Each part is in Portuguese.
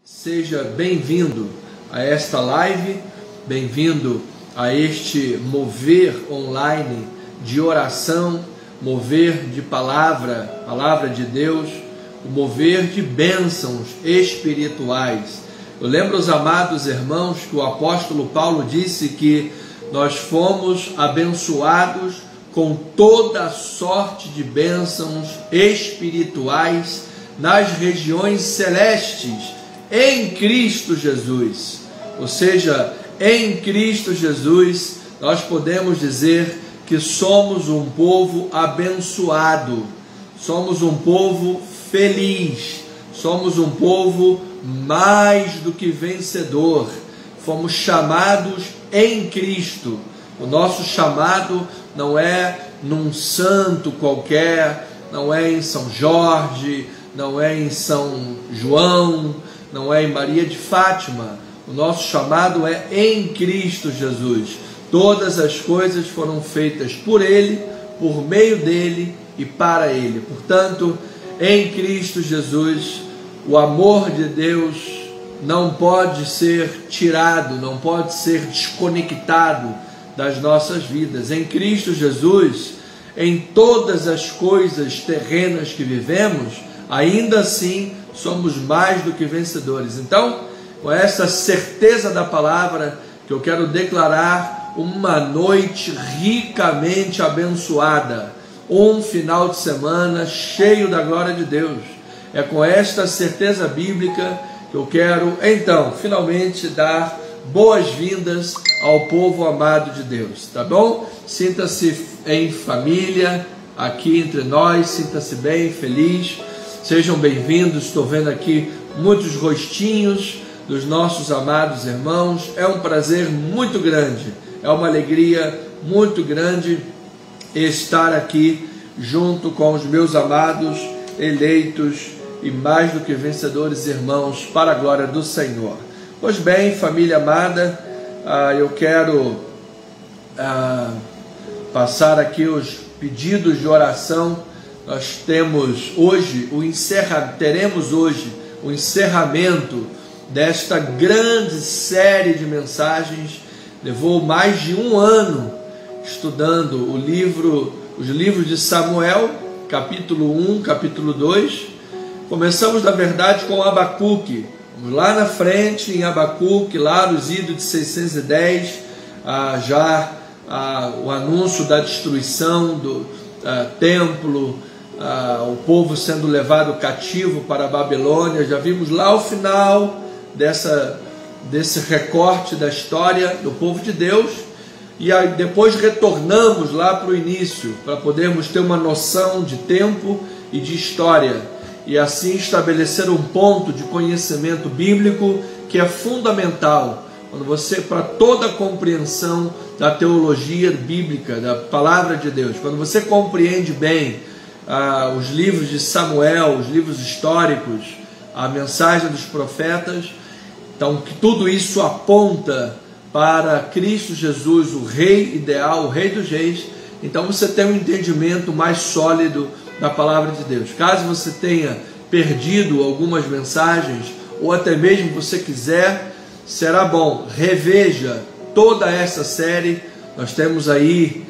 Seja bem-vindo a esta live, bem-vindo a este mover online de oração, mover de palavra de Deus, o mover de bênçãos espirituais. Eu lembro os amados irmãos que o apóstolo Paulo disse que nós fomos abençoados com toda sorte de bênçãos espirituais nas regiões celestes, em Cristo Jesus. Ou seja, em Cristo Jesus nós podemos dizer que somos um povo abençoado, somos um povo feliz, somos um povo mais do que vencedor. Fomos chamados em Cristo. O nosso chamado não é num santo qualquer, não é em São Jorge, não é em São João, não é em Maria de Fátima. O nosso chamado é em Cristo Jesus. Todas as coisas foram feitas por Ele, por meio dEle e para Ele. Portanto, em Cristo Jesus, o amor de Deus não pode ser tirado, não pode ser desconectado das nossas vidas. Em Cristo Jesus, em todas as coisas terrenas que vivemos, ainda assim somos mais do que vencedores. Então, com essa certeza da palavra, que eu quero declarar uma noite ricamente abençoada, um final de semana cheio da glória de Deus. É com esta certeza bíblica que eu quero, então, finalmente dar boas-vindas ao povo amado de Deus, tá bom? Sinta-se em família aqui entre nós, sinta-se bem, feliz. Sejam bem-vindos. Estou vendo aqui muitos rostinhos dos nossos amados irmãos. É um prazer muito grande, é uma alegria muito grande estar aqui junto com os meus amados, eleitos e mais do que vencedores irmãos, para a glória do Senhor. Pois bem, família amada, eu quero passar aqui os pedidos de oração. Nós teremos hoje o encerramento desta grande série de mensagens. Levou mais de um ano estudando os livros de Samuel, capítulo 1, capítulo 2. Começamos, na verdade, com Abacuque. Vamos lá na frente, em Abacuque, lá nos idos de 610, o anúncio da destruição do templo, o povo sendo levado cativo para a Babilônia. Já vimos lá o final desse recorte da história do povo de Deus, e aí depois retornamos lá para o início, para podermos ter uma noção de tempo e de história, e assim estabelecer um ponto de conhecimento bíblico que é fundamental para toda a compreensão da teologia bíblica, da palavra de Deus. Quando você compreende bem os livros de Samuel, os livros históricos, a mensagem dos profetas, então que tudo isso aponta para Cristo Jesus, o Rei ideal, o Rei dos Reis. Então você tem um entendimento mais sólido da palavra de Deus. Caso você tenha perdido algumas mensagens, ou até mesmo você quiser, será bom, reveja toda essa série. Nós temos aí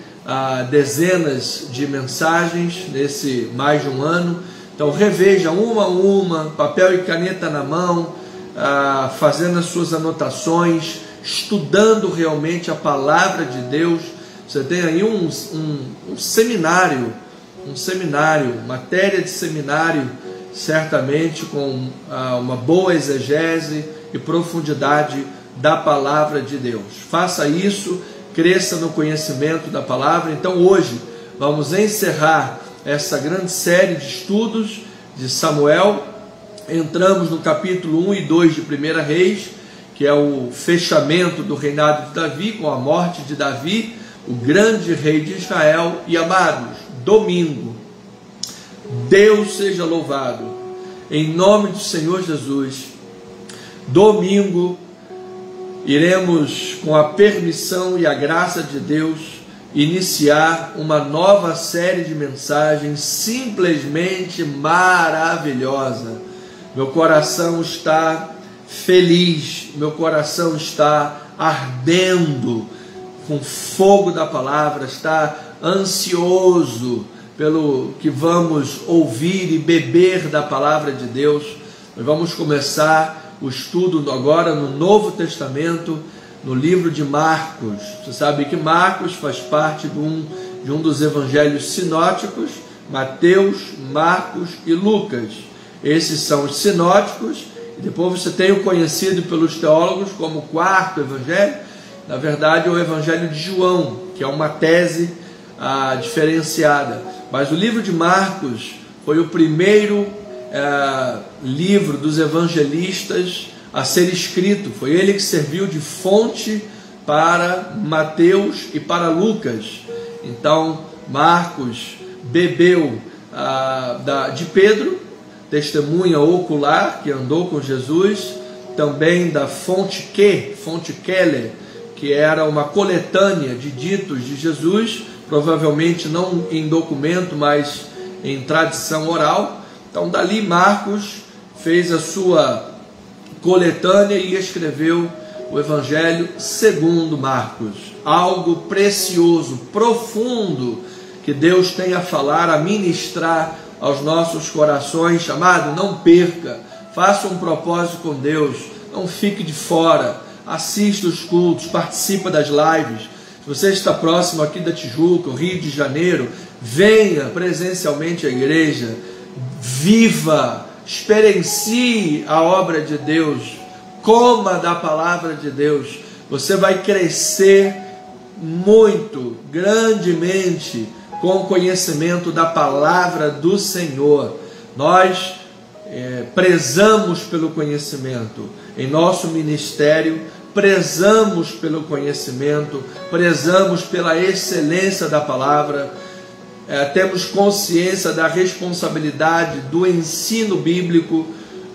dezenas de mensagens nesse mais de um ano. Então reveja uma a uma, papel e caneta na mão, fazendo as suas anotações, estudando realmente a palavra de Deus. Você tem aí um seminário, matéria de seminário, certamente com uma boa exegese e profundidade da palavra de Deus. Faça isso, cresça no conhecimento da palavra. Então hoje vamos encerrar essa grande série de estudos de Samuel. Entramos no capítulo 1 e 2 de 1 Reis, que é o fechamento do reinado de Davi, com a morte de Davi, o grande rei de Israel. E amados, domingo, Deus seja louvado, em nome do Senhor Jesus, domingo iremos, com a permissão e a graça de Deus, iniciar uma nova série de mensagens simplesmente maravilhosa. Meu coração está feliz, meu coração está ardendo com fogo da palavra, está ansioso pelo que vamos ouvir e beber da palavra de Deus. Nós vamos começar o estudo agora no Novo Testamento, no livro de Marcos. Você sabe que Marcos faz parte de um dos evangelhos sinóticos, Mateus, Marcos e Lucas. Esses são os sinóticos, e depois você tem o conhecido pelos teólogos como o quarto evangelho. Na verdade é o evangelho de João, que é uma tese diferenciada. Mas o livro de Marcos foi o primeiro livro dos evangelistas a ser escrito. Foi ele que serviu de fonte para Mateus e para Lucas. Então Marcos bebeu de Pedro, testemunha ocular que andou com Jesus, também da fonte Keller, que era uma coletânea de ditos de Jesus, provavelmente não em documento, mas em tradição oral. Então dali Marcos fez a sua coletânea e escreveu o Evangelho segundo Marcos. Algo precioso, profundo, que Deus tem a falar, a ministrar aos nossos corações. Amado, não perca, faça um propósito com Deus, não fique de fora, assista os cultos, participa das lives. Se você está próximo aqui da Tijuca, o Rio de Janeiro, venha presencialmente à igreja, viva, experiencie a obra de Deus, coma da palavra de Deus. Você vai crescer muito, grandemente, com o conhecimento da palavra do Senhor. Nós prezamos pelo conhecimento em nosso ministério, prezamos pelo conhecimento, prezamos pela excelência da palavra, temos consciência da responsabilidade do ensino bíblico.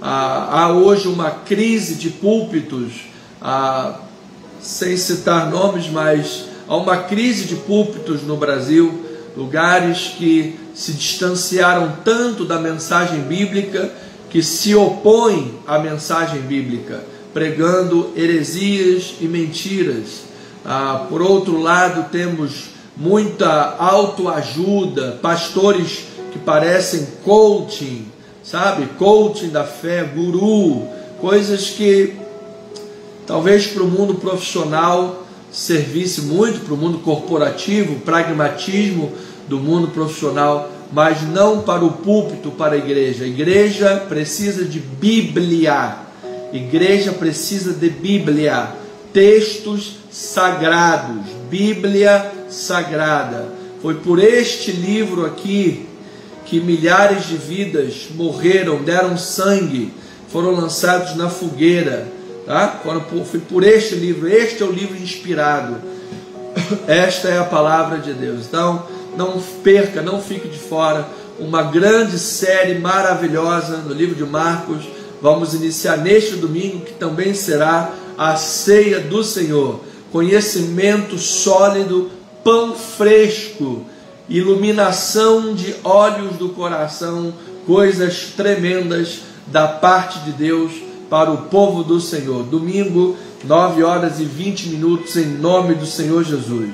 Há hoje uma crise de púlpitos, sem citar nomes, mas há uma crise de púlpitos no Brasil, lugares que se distanciaram tanto da mensagem bíblica, que se opõem à mensagem bíblica, pregando heresias e mentiras. Por outro lado, temos muita autoajuda, pastores que parecem coaching, sabe? Coaching da fé, guru, coisas que talvez para o mundo profissional servisse muito, para o mundo corporativo, pragmatismo do mundo profissional, mas não para o púlpito, para a igreja. A igreja precisa de Bíblia, igreja precisa de Bíblia, textos sagrados, Bíblia sagrada. Foi por este livro aqui que milhares de vidas morreram, deram sangue, foram lançados na fogueira, tá? Foi por este livro. Este é o livro inspirado, esta é a palavra de Deus. Então não perca, não fique de fora, uma grande série maravilhosa no livro de Marcos. Vamos iniciar neste domingo, que também será a ceia do Senhor. Conhecimento sólido, pão fresco, iluminação de olhos do coração, coisas tremendas da parte de Deus para o povo do Senhor. Domingo, 9h20, em nome do Senhor Jesus.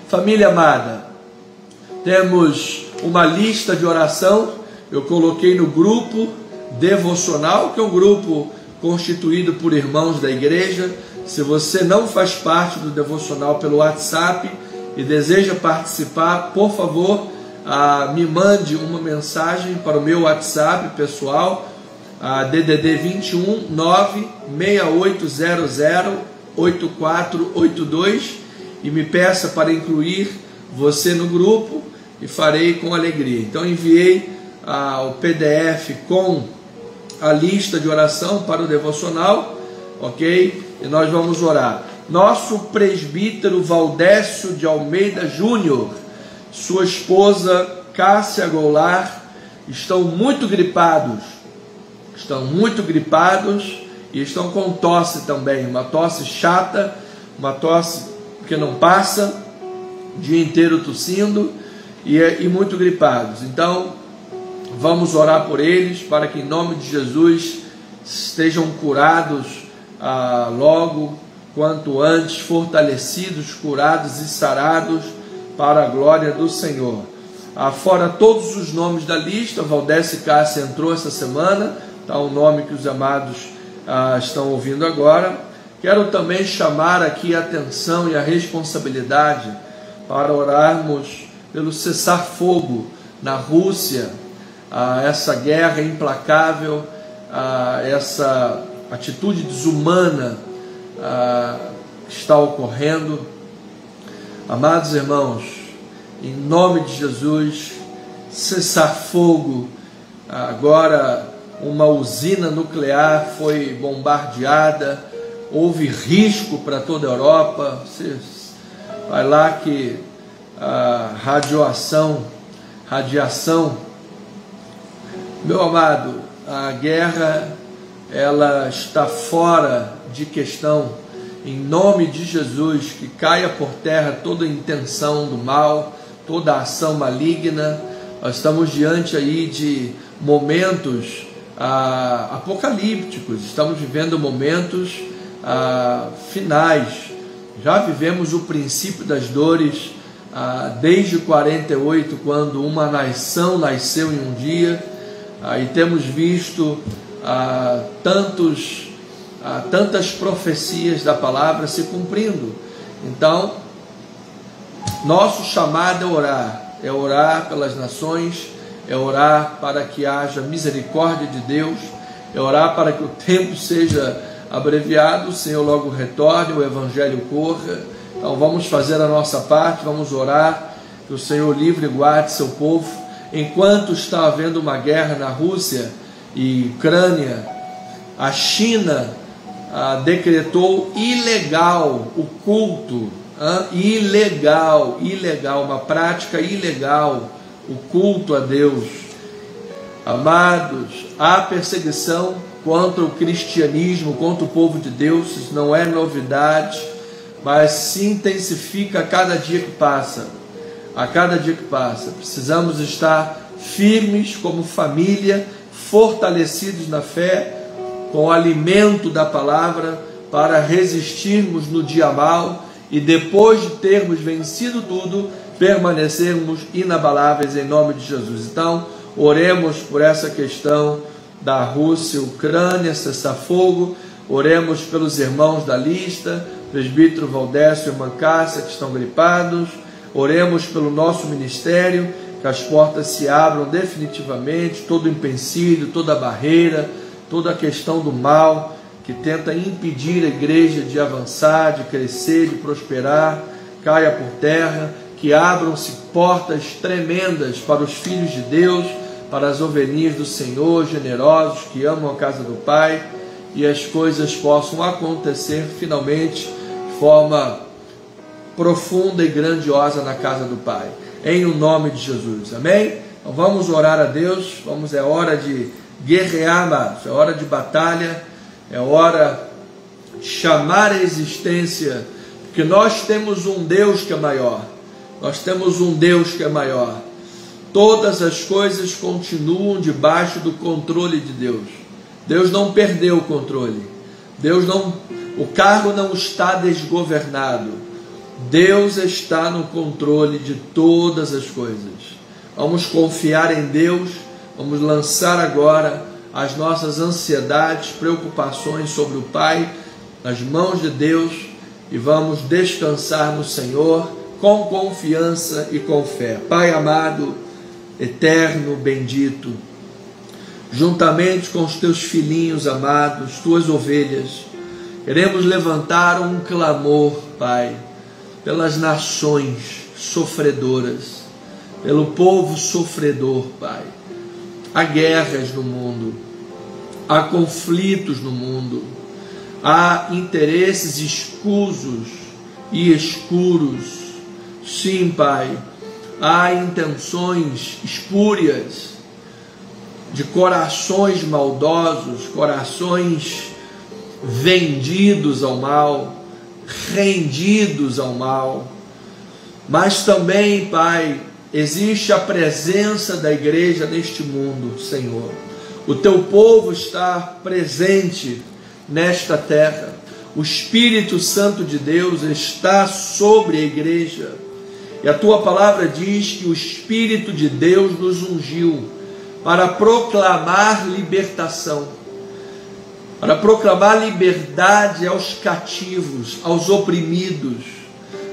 Família amada, temos uma lista de oração. Eu coloquei no grupo devocional, que é um grupo constituído por irmãos da igreja. Se você não faz parte do devocional pelo WhatsApp e deseja participar, por favor, me mande uma mensagem para o meu WhatsApp pessoal, DDD 21 96800 8482, e me peça para incluir você no grupo, e farei com alegria. Então enviei o PDF com a lista de oração para o devocional, ok? E nós vamos orar. Nosso presbítero Valdécio de Almeida Júnior, sua esposa Cássia Goulart, estão muito gripados e estão com tosse também, uma tosse chata, uma tosse que não passa, o dia inteiro tossindo e muito gripados. Então vamos orar por eles, para que em nome de Jesus estejam curados logo quanto antes fortalecidos, curados e sarados para a glória do Senhor. Fora todos os nomes da lista, Valdécia Cássia entrou essa semana, tá o nome que os amados estão ouvindo agora. Quero também chamar aqui a atenção e a responsabilidade para orarmos pelo cessar-fogo na Rússia, essa guerra implacável, essa atitude desumana que está ocorrendo. Amados irmãos, em nome de Jesus, cessar fogo. Agora uma usina nuclear foi bombardeada, houve risco para toda a Europa. Você vai lá que a radiação, meu amado, a guerra ela está fora de questão. Em nome de Jesus, que caia por terra toda intenção do mal, toda ação maligna. Nós estamos diante aí de momentos apocalípticos, estamos vivendo momentos finais. Já vivemos o princípio das dores desde 48, quando uma nação nasceu em um dia, e temos visto tantas profecias da palavra se cumprindo. Então, nosso chamado é orar pelas nações, é orar para que haja misericórdia de Deus, é orar para que o tempo seja abreviado, o Senhor logo retorne, o Evangelho corra. Então vamos fazer a nossa parte, vamos orar, que o Senhor livre e guarde seu povo. Enquanto está havendo uma guerra na Rússia e Ucrânia, a China decretou ilegal o culto, ilegal, uma prática ilegal, o culto a Deus. Amados, há perseguição contra o cristianismo, contra o povo de Deus, isso não é novidade, mas se intensifica a cada dia que passa. A cada dia que passa, precisamos estar firmes como família, fortalecidos na fé, com o alimento da palavra, para resistirmos no dia mau e depois de termos vencido tudo, permanecermos inabaláveis em nome de Jesus. Então, oremos por essa questão da Rússia, Ucrânia, cessar-fogo. Oremos pelos irmãos da lista, presbítero Valdécio e irmã Cássia, que estão gripados. Oremos pelo nosso ministério, que as portas se abram definitivamente, todo empecilho, toda barreira, toda a questão do mal que tenta impedir a igreja de avançar, de crescer, de prosperar, caia por terra, que abram-se portas tremendas para os filhos de Deus, para as ovelhinhas do Senhor, generosos, que amam a casa do Pai, e as coisas possam acontecer finalmente de forma profunda e grandiosa na casa do Pai, em o nome de Jesus, amém? Então vamos orar a Deus, é hora de guerrear, amados, é hora de batalha, é hora de chamar a existência, porque nós temos um Deus que é maior, todas as coisas continuam debaixo do controle de Deus. Deus não perdeu o controle, o carro não está desgovernado, Deus está no controle de todas as coisas. Vamos confiar em Deus, vamos lançar agora as nossas ansiedades, preocupações sobre o Pai nas mãos de Deus e vamos descansar no Senhor com confiança e com fé. Pai amado, eterno, bendito, juntamente com os teus filhinhos amados, tuas ovelhas, queremos levantar um clamor, Pai, pelas nações sofredoras, pelo povo sofredor, Pai. Há guerras no mundo, há conflitos no mundo, há interesses escusos e escuros. Sim, Pai, há intenções espúrias de corações maldosos, corações vendidos ao mal, rendidos ao mal. Mas também, Pai, existe a presença da igreja neste mundo, Senhor. O teu povo está presente nesta terra. O Espírito Santo de Deus está sobre a igreja. E a tua palavra diz que o Espírito de Deus nos ungiu para proclamar libertação, para proclamar liberdade aos cativos, aos oprimidos,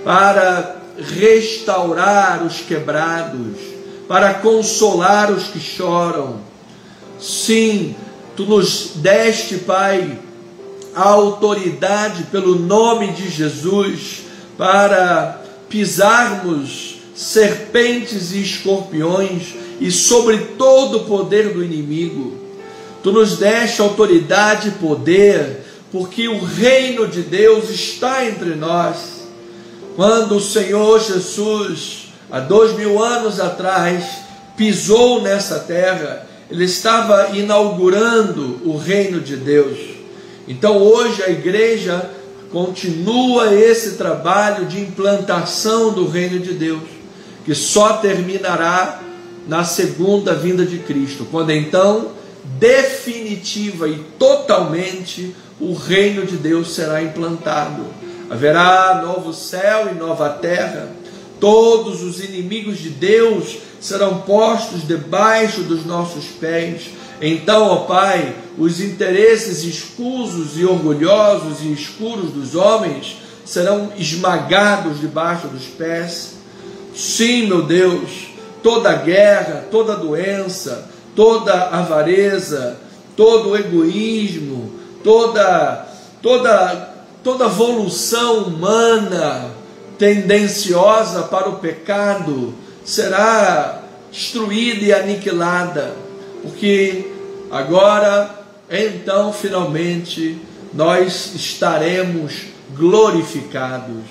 para restaurar os quebrados, para consolar os que choram. Sim, tu nos deste, Pai, a autoridade pelo nome de Jesus para pisarmos serpentes e escorpiões e sobre todo o poder do inimigo. Tu nos deste autoridade e poder, porque o reino de Deus está entre nós. Quando o Senhor Jesus, há 2000 anos atrás, pisou nessa terra, Ele estava inaugurando o reino de Deus. Então hoje a igreja continua esse trabalho de implantação do reino de Deus, que só terminará na segunda vinda de Cristo, quando então definitiva e totalmente o reino de Deus será implantado. Haverá novo céu e nova terra. Todos os inimigos de Deus serão postos debaixo dos nossos pés. Então, ó Pai, os interesses escusos e orgulhosos e escuros dos homens serão esmagados debaixo dos pés. Sim, meu Deus, toda guerra, toda doença, toda avareza, todo egoísmo, toda evolução humana tendenciosa para o pecado será destruída e aniquilada, porque agora, então, finalmente, nós estaremos glorificados.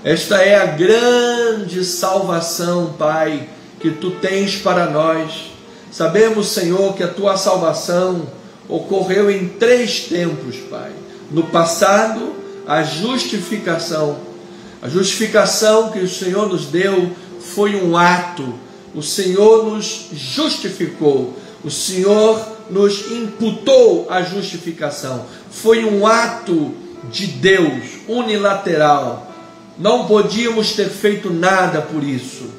Esta é a grande salvação, Pai, que Tu tens para nós. Sabemos, Senhor, que a Tua salvação ocorreu em 3 tempos, Pai. No passado, a justificação. A justificação que o Senhor nos deu foi um ato. O Senhor nos justificou. O Senhor nos imputou a justificação. Foi um ato de Deus, unilateral. Não podíamos ter feito nada por isso.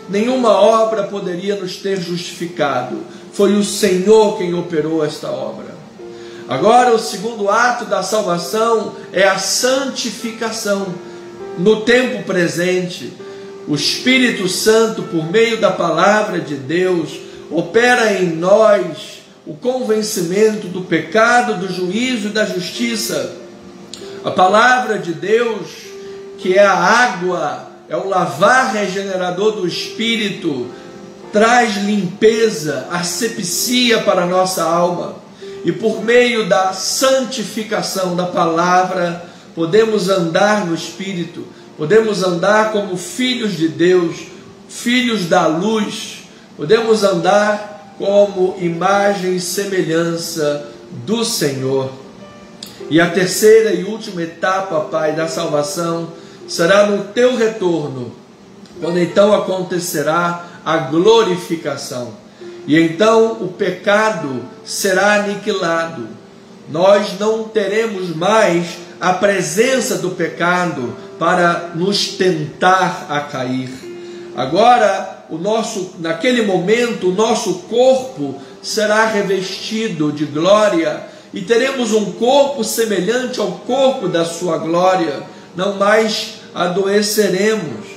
Nenhuma obra poderia nos ter justificado. Foi o Senhor quem operou esta obra. Agora, o segundo ato da salvação é a santificação. No tempo presente, o Espírito Santo, por meio da palavra de Deus, opera em nós o convencimento do pecado, do juízo e da justiça. A palavra de Deus, que é a água, é o lavar regenerador do Espírito, traz limpeza, asepsia para a nossa alma. E por meio da santificação da palavra, podemos andar no Espírito, podemos andar como filhos de Deus, filhos da luz, podemos andar como imagem e semelhança do Senhor. E a terceira e última etapa, Pai, da salvação será no Teu retorno, quando então acontecerá a glorificação. E então o pecado será aniquilado. Nós não teremos mais a presença do pecado para nos tentar a cair. Agora, naquele momento, o nosso corpo será revestido de glória e teremos um corpo semelhante ao corpo da sua glória. Não mais adoeceremos,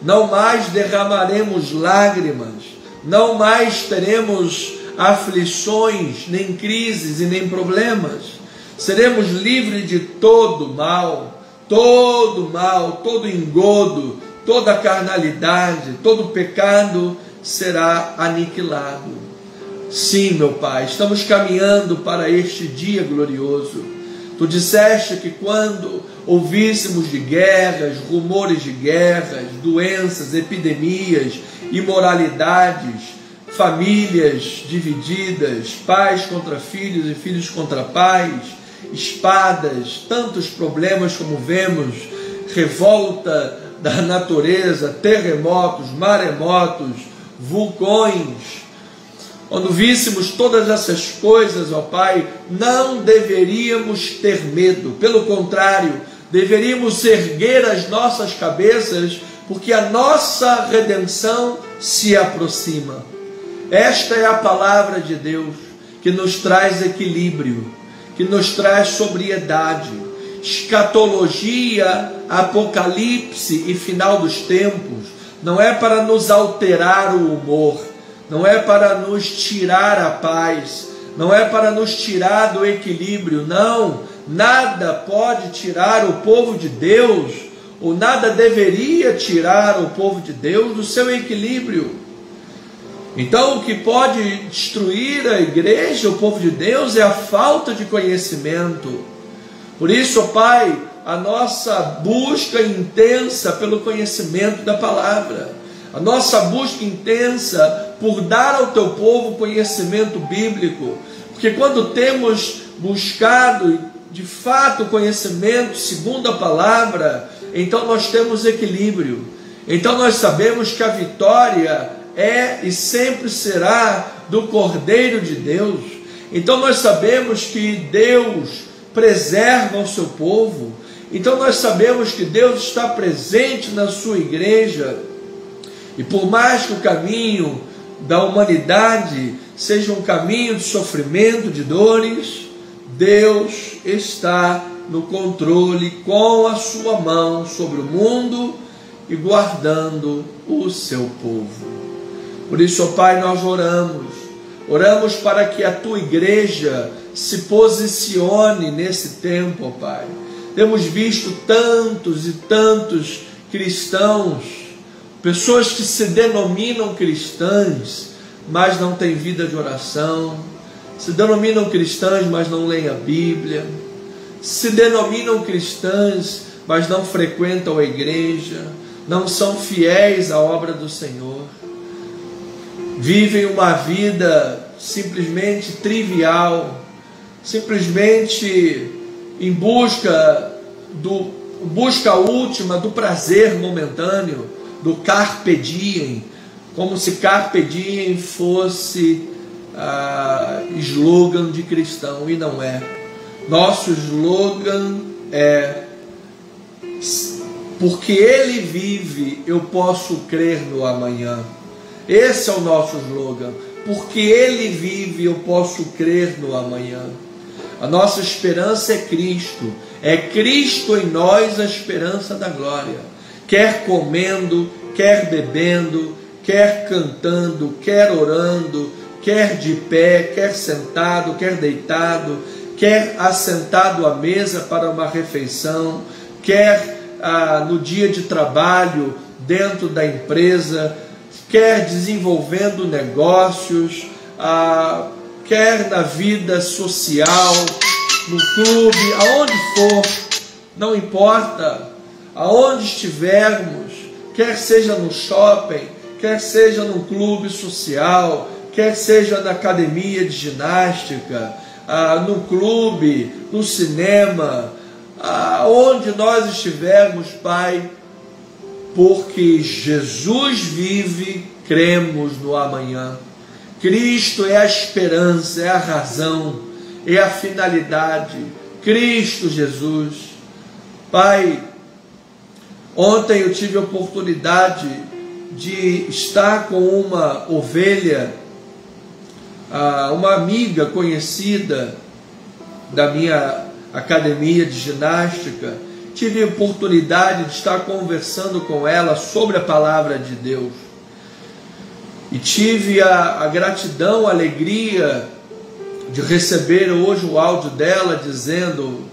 não mais derramaremos lágrimas, não mais teremos aflições, nem crises e nem problemas. Seremos livres de todo mal, todo engodo, toda carnalidade, todo pecado será aniquilado. Sim, meu Pai, estamos caminhando para este dia glorioso. Tu disseste que quando ouvíssemos de guerras, rumores de guerras, doenças, epidemias, imoralidades, famílias divididas, pais contra filhos e filhos contra pais, espadas, tantos problemas como vemos, revolta da natureza, terremotos, maremotos, vulcões, Quando víssemos todas essas coisas, ó Pai, não deveríamos ter medo. Pelo contrário, deveríamos erguer as nossas cabeças, porque a nossa redenção se aproxima. Esta é a palavra de Deus, que nos traz equilíbrio, que nos traz sobriedade. Escatologia, apocalipse e final dos tempos não é para nos alterar o humor, não é para nos tirar a paz, não é para nos tirar do equilíbrio, não. Nada pode tirar o povo de Deus, ou nada deveria tirar o povo de Deus do seu equilíbrio. Então, o que pode destruir a igreja, o povo de Deus, é a falta de conhecimento. Por isso, ó Pai, a nossa busca intensa pelo conhecimento da palavra, a nossa busca intensa por dar ao teu povo conhecimento bíblico, porque quando temos buscado de fato conhecimento segundo a palavra, então nós temos equilíbrio, então nós sabemos que a vitória é e sempre será do Cordeiro de Deus, então nós sabemos que Deus preserva o seu povo, então nós sabemos que Deus está presente na sua igreja, e por mais que o caminho da humanidade seja um caminho de sofrimento, de dores, Deus está no controle com a sua mão sobre o mundo e guardando o seu povo. Por isso, ó Pai, nós oramos para que a tua igreja se posicione nesse tempo, ó Pai. Temos visto tantos e tantos cristãos, pessoas que se denominam cristãs, mas não têm vida de oração, se denominam cristãs, mas não leem a Bíblia, se denominam cristãs, mas não frequentam a igreja, não são fiéis à obra do Senhor, vivem uma vida simplesmente trivial, simplesmente em busca última do prazer momentâneo, do carpe diem, como se carpe diem fosse slogan de cristão, e não é. Nosso slogan é: porque Ele vive, eu posso crer no amanhã. Esse é o nosso slogan. Porque Ele vive, eu posso crer no amanhã. A nossa esperança é Cristo em nós, a esperança da glória. Quer comendo, quer bebendo, quer cantando, quer orando, quer de pé, quer sentado, quer deitado, quer assentado à mesa para uma refeição, quer no dia de trabalho dentro da empresa, quer desenvolvendo negócios, quer na vida social, no clube, aonde for, não importa, aonde estivermos, quer seja no shopping, quer seja num clube social, quer seja na academia de ginástica, no clube, no cinema, onde nós estivermos, Pai, porque Jesus vive, cremos no amanhã. Cristo é a esperança, é a razão, é a finalidade. Cristo Jesus. Pai, ontem eu tive a oportunidade de estar com uma ovelha, uma amiga conhecida da minha academia de ginástica. Tive a oportunidade de estar conversando com ela sobre a palavra de Deus. E tive a gratidão, a alegria de receber hoje o áudio dela dizendo: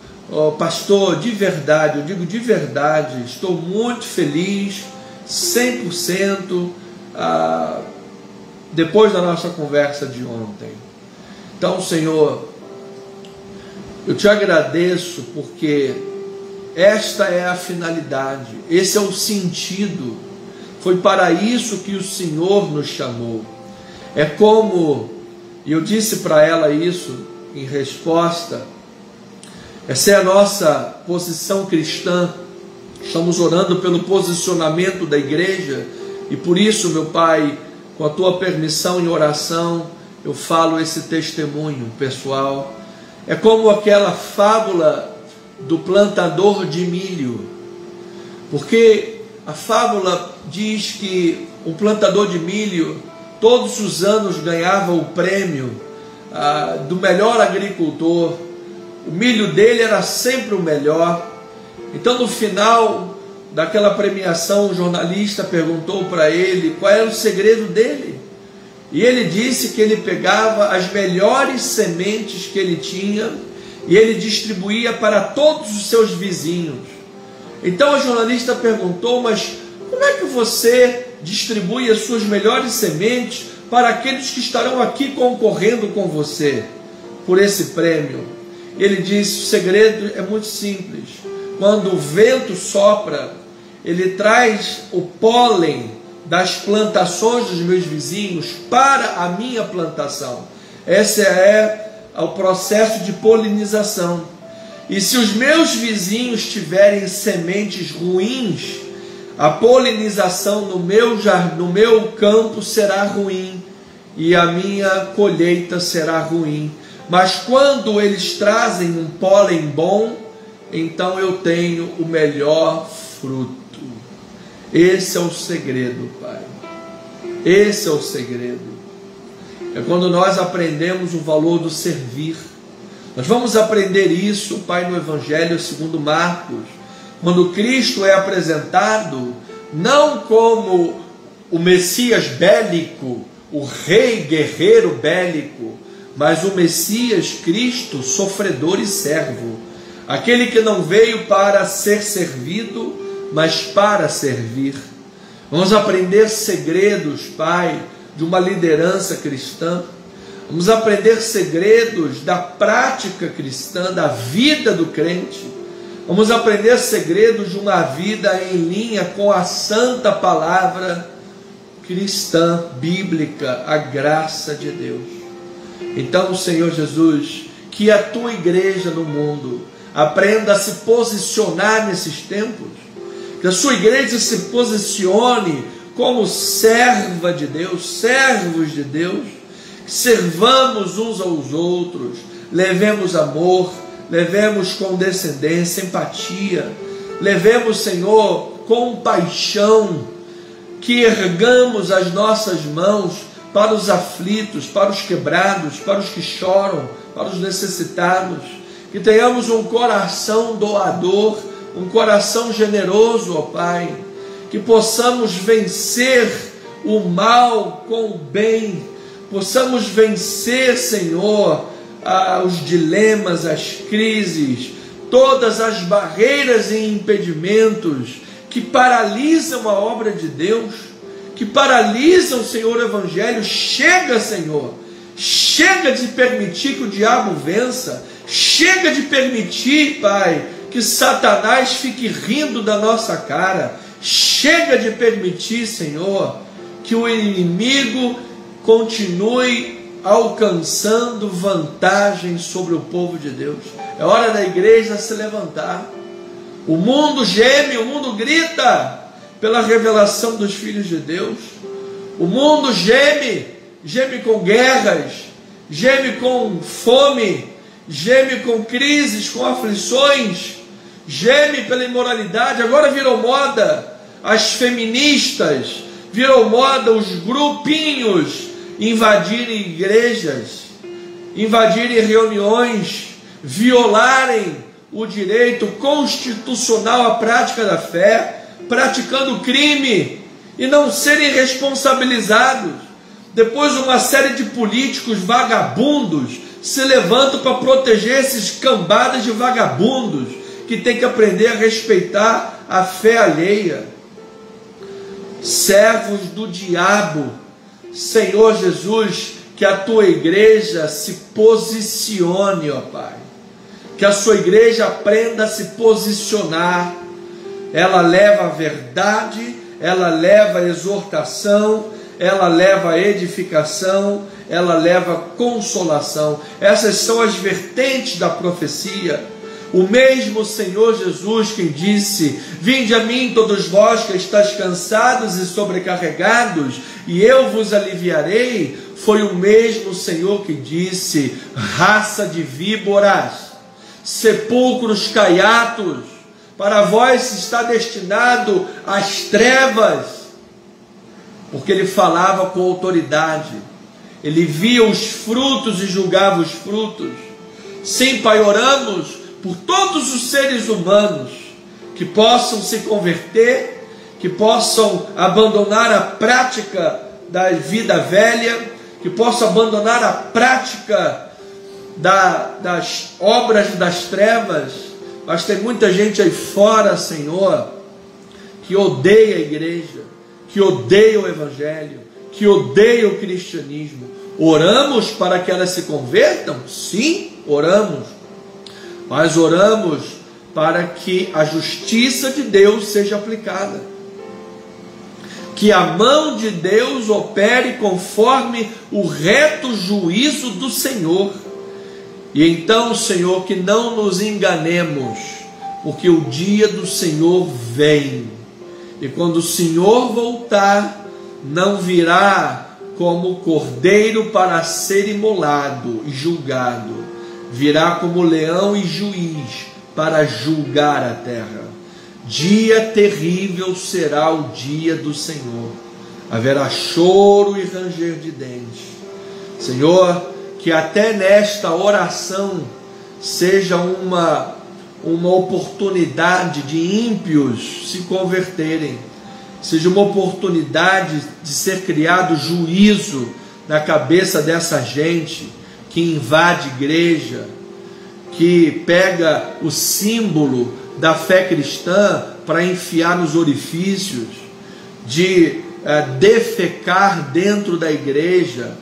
pastor, de verdade, eu digo de verdade, estou muito feliz, 100%, depois da nossa conversa de ontem. Então, Senhor, eu te agradeço porque esta é a finalidade, esse é o sentido. Foi para isso que o Senhor nos chamou. É como, e eu disse para ela isso em resposta, essa é a nossa posição cristã. Estamos orando pelo posicionamento da igreja, e por isso, meu Pai, com a tua permissão em oração, eu falo esse testemunho pessoal. É como aquela fábula do plantador de milho, porque a fábula diz que o plantador de milho todos os anos ganhava o prêmio do melhor agricultor. O milho dele era sempre o melhor. Então, no final daquela premiação, o jornalista perguntou para ele qual era o segredo dele. E ele disse que ele pegava as melhores sementes que ele tinha e ele distribuía para todos os seus vizinhos. Então o jornalista perguntou: mas como é que você distribui as suas melhores sementes para aqueles que estarão aqui concorrendo com você por esse prêmio? Ele disse: o segredo é muito simples. Quando o vento sopra, ele traz o pólen das plantações dos meus vizinhos para a minha plantação. Esse é o processo de polinização. E se os meus vizinhos tiverem sementes ruins, a polinização no meu campo será ruim e a minha colheita será ruim. Mas quando eles trazem um pólen bom, então eu tenho o melhor fruto. Esse é o segredo, Pai. Esse é o segredo. É quando nós aprendemos o valor do servir. Nós vamos aprender isso, Pai, no Evangelho segundo Marcos, quando Cristo é apresentado não como o Messias bélico, o rei guerreiro bélico, mas o Messias Cristo sofredor e servo, aquele que não veio para ser servido, mas para servir. Vamos aprender segredos, Pai, de uma liderança cristã. Vamos aprender segredos da prática cristã, da vida do crente. Vamos aprender segredos de uma vida em linha com a santa palavra cristã, bíblica, a graça de Deus. Então, Senhor Jesus, que a tua igreja no mundo aprenda a se posicionar nesses tempos, que a sua igreja se posicione como serva de Deus, servos de Deus, que servamos uns aos outros, levemos amor, levemos condescendência, empatia, levemos, Senhor, compaixão, que ergamos as nossas mãos para os aflitos, para os quebrados, para os que choram, para os necessitados, que tenhamos um coração doador, um coração generoso, ó Pai, que possamos vencer o mal com o bem, possamos vencer, Senhor, os dilemas, as crises, todas as barreiras e impedimentos que paralisam a obra de Deus, que paralisam, Senhor, o Evangelho. Chega, Senhor, chega de permitir que o diabo vença, chega de permitir, Pai, que Satanás fique rindo da nossa cara, chega de permitir, Senhor, que o inimigo continue alcançando vantagem sobre o povo de Deus. É hora da igreja se levantar. O mundo geme, o mundo grita pela revelação dos filhos de Deus. O mundo geme com guerras, geme com fome, geme com crises, com aflições, geme pela imoralidade. Agora virou moda as feministas, virou moda os grupinhos invadirem igrejas, invadirem reuniões, violarem o direito constitucional à prática da fé, praticando crime e não serem responsabilizados. Depois uma série de políticos vagabundos se levantam para proteger esses cambadas de vagabundos que tem que aprender a respeitar a fé alheia. Servos do diabo, Senhor Jesus, que a tua igreja se posicione, ó Pai, que a sua igreja aprenda a se posicionar. Ela leva a verdade, ela leva a exortação, ela leva a edificação, ela leva a consolação. Essas são as vertentes da profecia. O mesmo Senhor Jesus quem disse: vinde a mim todos vós que estáis cansados e sobrecarregados, e eu vos aliviarei, foi o mesmo Senhor que disse: raça de víboras, sepulcros caiatos, para vós está destinado as trevas, porque ele falava com autoridade, ele via os frutos e julgava os frutos. Sim, Pai, oramos por todos os seres humanos que possam se converter, que possam abandonar a prática da vida velha, que possam abandonar a prática das obras das trevas. Mas tem muita gente aí fora, Senhor, que odeia a igreja, que odeia o evangelho, que odeia o cristianismo. Oramos para que elas se convertam? Sim, oramos. Mas oramos para que a justiça de Deus seja aplicada, que a mão de Deus opere conforme o reto juízo do Senhor. E então, Senhor, que não nos enganemos, porque o dia do Senhor vem, e quando o Senhor voltar, não virá como cordeiro para ser imolado e julgado, virá como leão e juiz para julgar a terra. Dia terrível será o dia do Senhor, haverá choro e ranger de dentes. Senhor, que até nesta oração seja uma oportunidade de ímpios se converterem, seja uma oportunidade de ser criado juízo na cabeça dessa gente que invade igreja, que pega o símbolo da fé cristã para enfiar nos orifícios, de defecar dentro da igreja.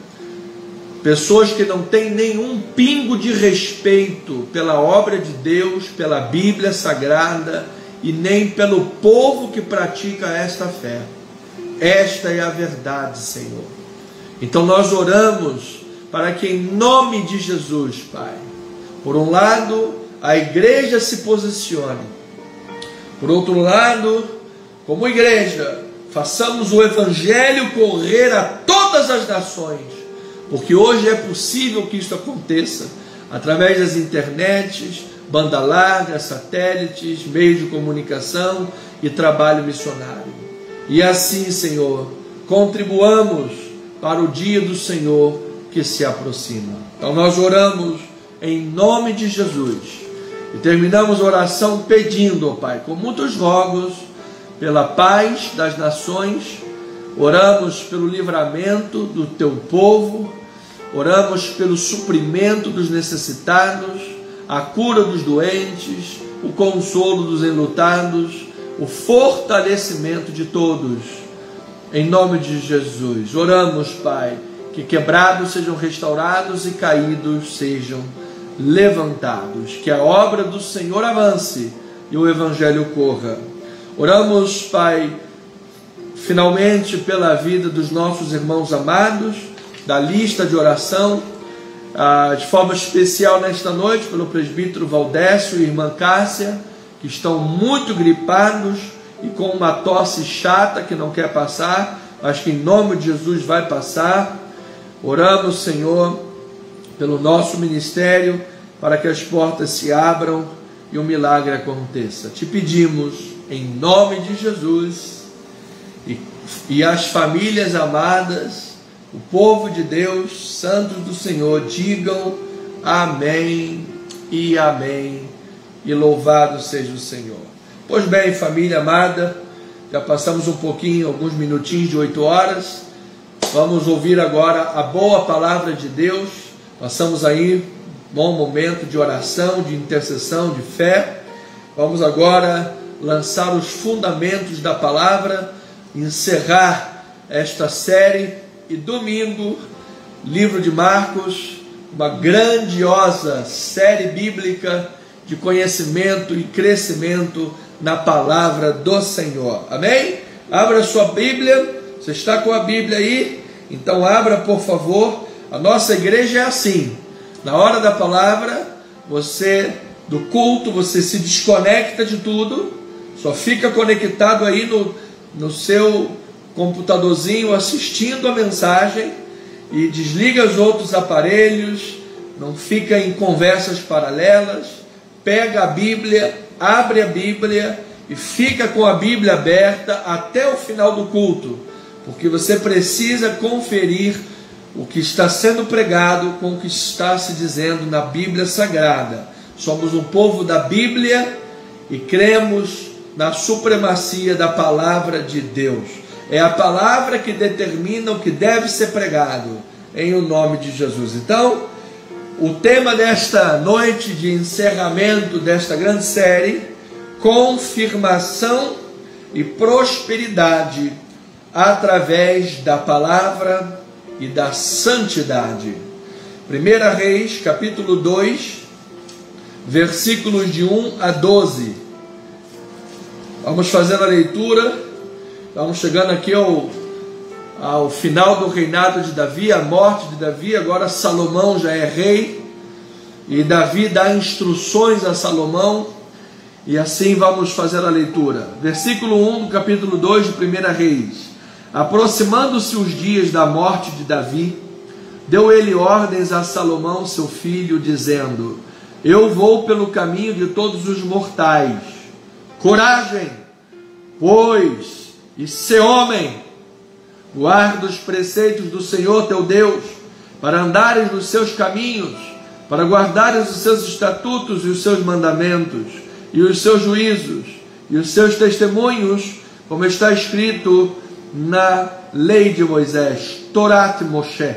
Pessoas que não têm nenhum pingo de respeito pela obra de Deus, pela Bíblia Sagrada e nem pelo povo que pratica esta fé. Esta é a verdade, Senhor. Então nós oramos para que em nome de Jesus, Pai, por um lado a igreja se posicione, por outro lado, como igreja, façamos o evangelho correr a todas as nações, porque hoje é possível que isso aconteça através das internets, banda larga, satélites, meios de comunicação e trabalho missionário. E assim, Senhor, contribuamos para o dia do Senhor que se aproxima. Então nós oramos em nome de Jesus e terminamos a oração pedindo, ó Pai, com muitos rogos, pela paz das nações. Oramos pelo livramento do teu povo, oramos pelo suprimento dos necessitados, a cura dos doentes, o consolo dos enlutados, o fortalecimento de todos, em nome de Jesus. Oramos, Pai, que quebrados sejam restaurados e caídos sejam levantados, que a obra do Senhor avance e o Evangelho corra. Oramos, Pai, finalmente pela vida dos nossos irmãos amados, da lista de oração, de forma especial nesta noite, pelo presbítero Valdécio e irmã Cássia, que estão muito gripados e com uma tosse chata que não quer passar, mas que em nome de Jesus vai passar. Oramos, Senhor, pelo nosso ministério, para que as portas se abram e o milagre aconteça. Te pedimos, em nome de Jesus, e as famílias amadas, o povo de Deus, santos do Senhor, digam amém e amém, e louvado seja o Senhor. Pois bem, família amada, já passamos um pouquinho, alguns minutinhos de 8 horas, vamos ouvir agora a boa palavra de Deus. Passamos aí um bom momento de oração, de intercessão, de fé. Vamos agora lançar os fundamentos da palavra, encerrar esta série, e domingo, livro de Marcos, uma grandiosa série bíblica de conhecimento e crescimento na palavra do Senhor. Amém? Abra sua Bíblia. Você está com a Bíblia aí? Então abra, por favor. A nossa igreja é assim: na hora da palavra, do culto, você se desconecta de tudo, só fica conectado aí no seu computadorzinho assistindo a mensagem, e desliga os outros aparelhos, não fica em conversas paralelas, pega a Bíblia, abre a Bíblia e fica com a Bíblia aberta até o final do culto, porque você precisa conferir o que está sendo pregado com o que está se dizendo na Bíblia Sagrada. Somos um povo da Bíblia e cremos na supremacia da palavra de Deus. É a palavra que determina o que deve ser pregado, em o nome de Jesus. Então, o tema desta noite de encerramento desta grande série: confirmação e prosperidade através da palavra e da santidade. 1 Reis, capítulo 2, versículos de 1 a 12. Vamos fazendo a leitura. Estamos chegando aqui ao final do reinado de Davi, a morte de Davi. Agora Salomão já é rei, e Davi dá instruções a Salomão, e assim vamos fazer a leitura. Versículo 1 do capítulo 2 de 1 Reis. Aproximando-se os dias da morte de Davi, deu ele ordens a Salomão seu filho, dizendo: eu vou pelo caminho de todos os mortais. Coragem, pois, e sê homem, guarda os preceitos do Senhor teu Deus, para andares nos seus caminhos, para guardares os seus estatutos e os seus mandamentos, e os seus juízos, e os seus testemunhos, como está escrito na lei de Moisés, Torat Moshe,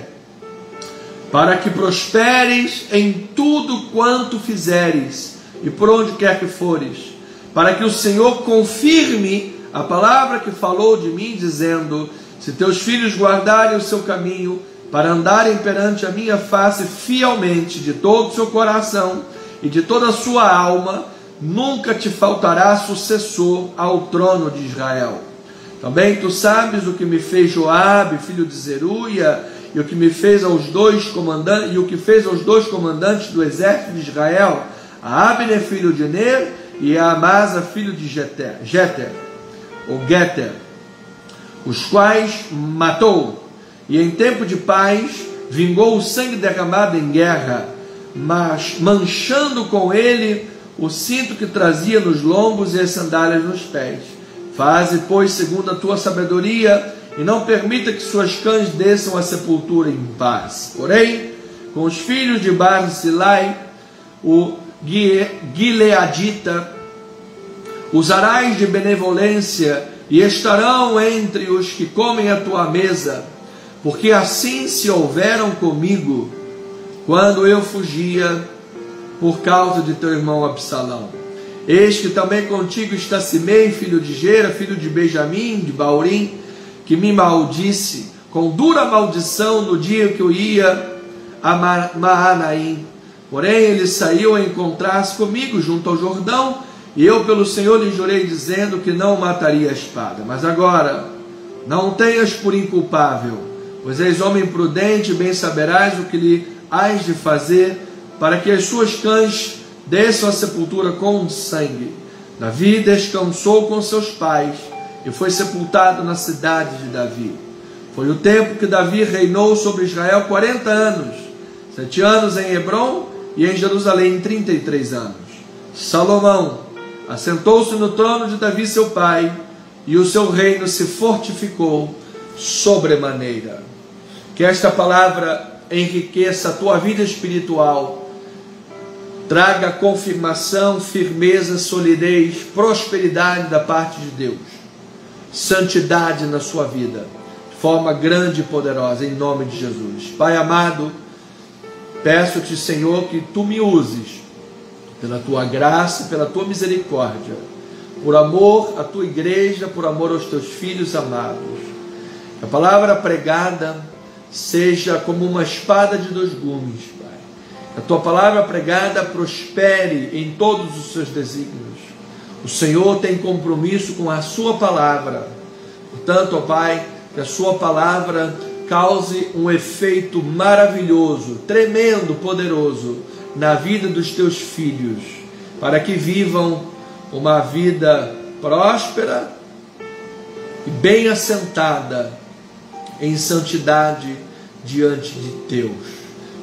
para que prosperes em tudo quanto fizeres, e por onde quer que fores, para que o Senhor confirme a palavra que falou de mim, dizendo: se teus filhos guardarem o seu caminho, para andarem perante a minha face fielmente, de todo o seu coração e de toda a sua alma, nunca te faltará sucessor ao trono de Israel. Também tu sabes o que me fez Joabe, filho de Zeruia, e o que me fez aos dois comandantes, e o que fez aos dois comandantes do exército de Israel, a Abner, filho de Ner, e a Amasa, filho de Geter, os quais matou, e em tempo de paz vingou o sangue derramado em guerra, mas manchando com ele o cinto que trazia nos lombos e as sandálias nos pés. Faze, pois, segundo a tua sabedoria, e não permita que suas cães desçam à sepultura em paz. Porém, com os filhos de Barzilai, o Gileadita, usarás de benevolência, e estarão entre os que comem a tua mesa, porque assim se houveram comigo, quando eu fugia por causa de teu irmão Absalão. Eis que também contigo está Simei, filho de Gera, filho de Benjamim, de Baurim, que me maldisse com dura maldição no dia que eu ia a Maanaim. Porém ele saiu a encontrar-se comigo junto ao Jordão, e eu pelo Senhor lhe jurei, dizendo que não mataria a espada. Mas agora não tenhas por inculpável, pois és homem prudente, e bem saberás o que lhe hás de fazer, para que as suas cães desçam à sepultura com sangue. Davi descansou com seus pais e foi sepultado na cidade de Davi. Foi o tempo que Davi reinou sobre Israel 40 anos, 7 anos em Hebrom e em Jerusalém 33 anos. Salomão assentou-se no trono de Davi seu pai, e o seu reino se fortificou sobremaneira. Que esta palavra enriqueça a tua vida espiritual, traga confirmação, firmeza, solidez, prosperidade da parte de Deus, santidade na sua vida, de forma grande e poderosa, em nome de Jesus. Pai amado, peço-te, Senhor, que tu me uses, pela tua graça, pela tua misericórdia, por amor à tua igreja, por amor aos teus filhos amados. A palavra pregada seja como uma espada de 2 gumes, a tua palavra pregada prospere em todos os seus desígnios. O Senhor tem compromisso com a sua palavra. Portanto, ó Pai, que a sua palavra cause um efeito maravilhoso, tremendo, poderoso na vida dos teus filhos, para que vivam uma vida próspera e bem assentada em santidade diante de Deus.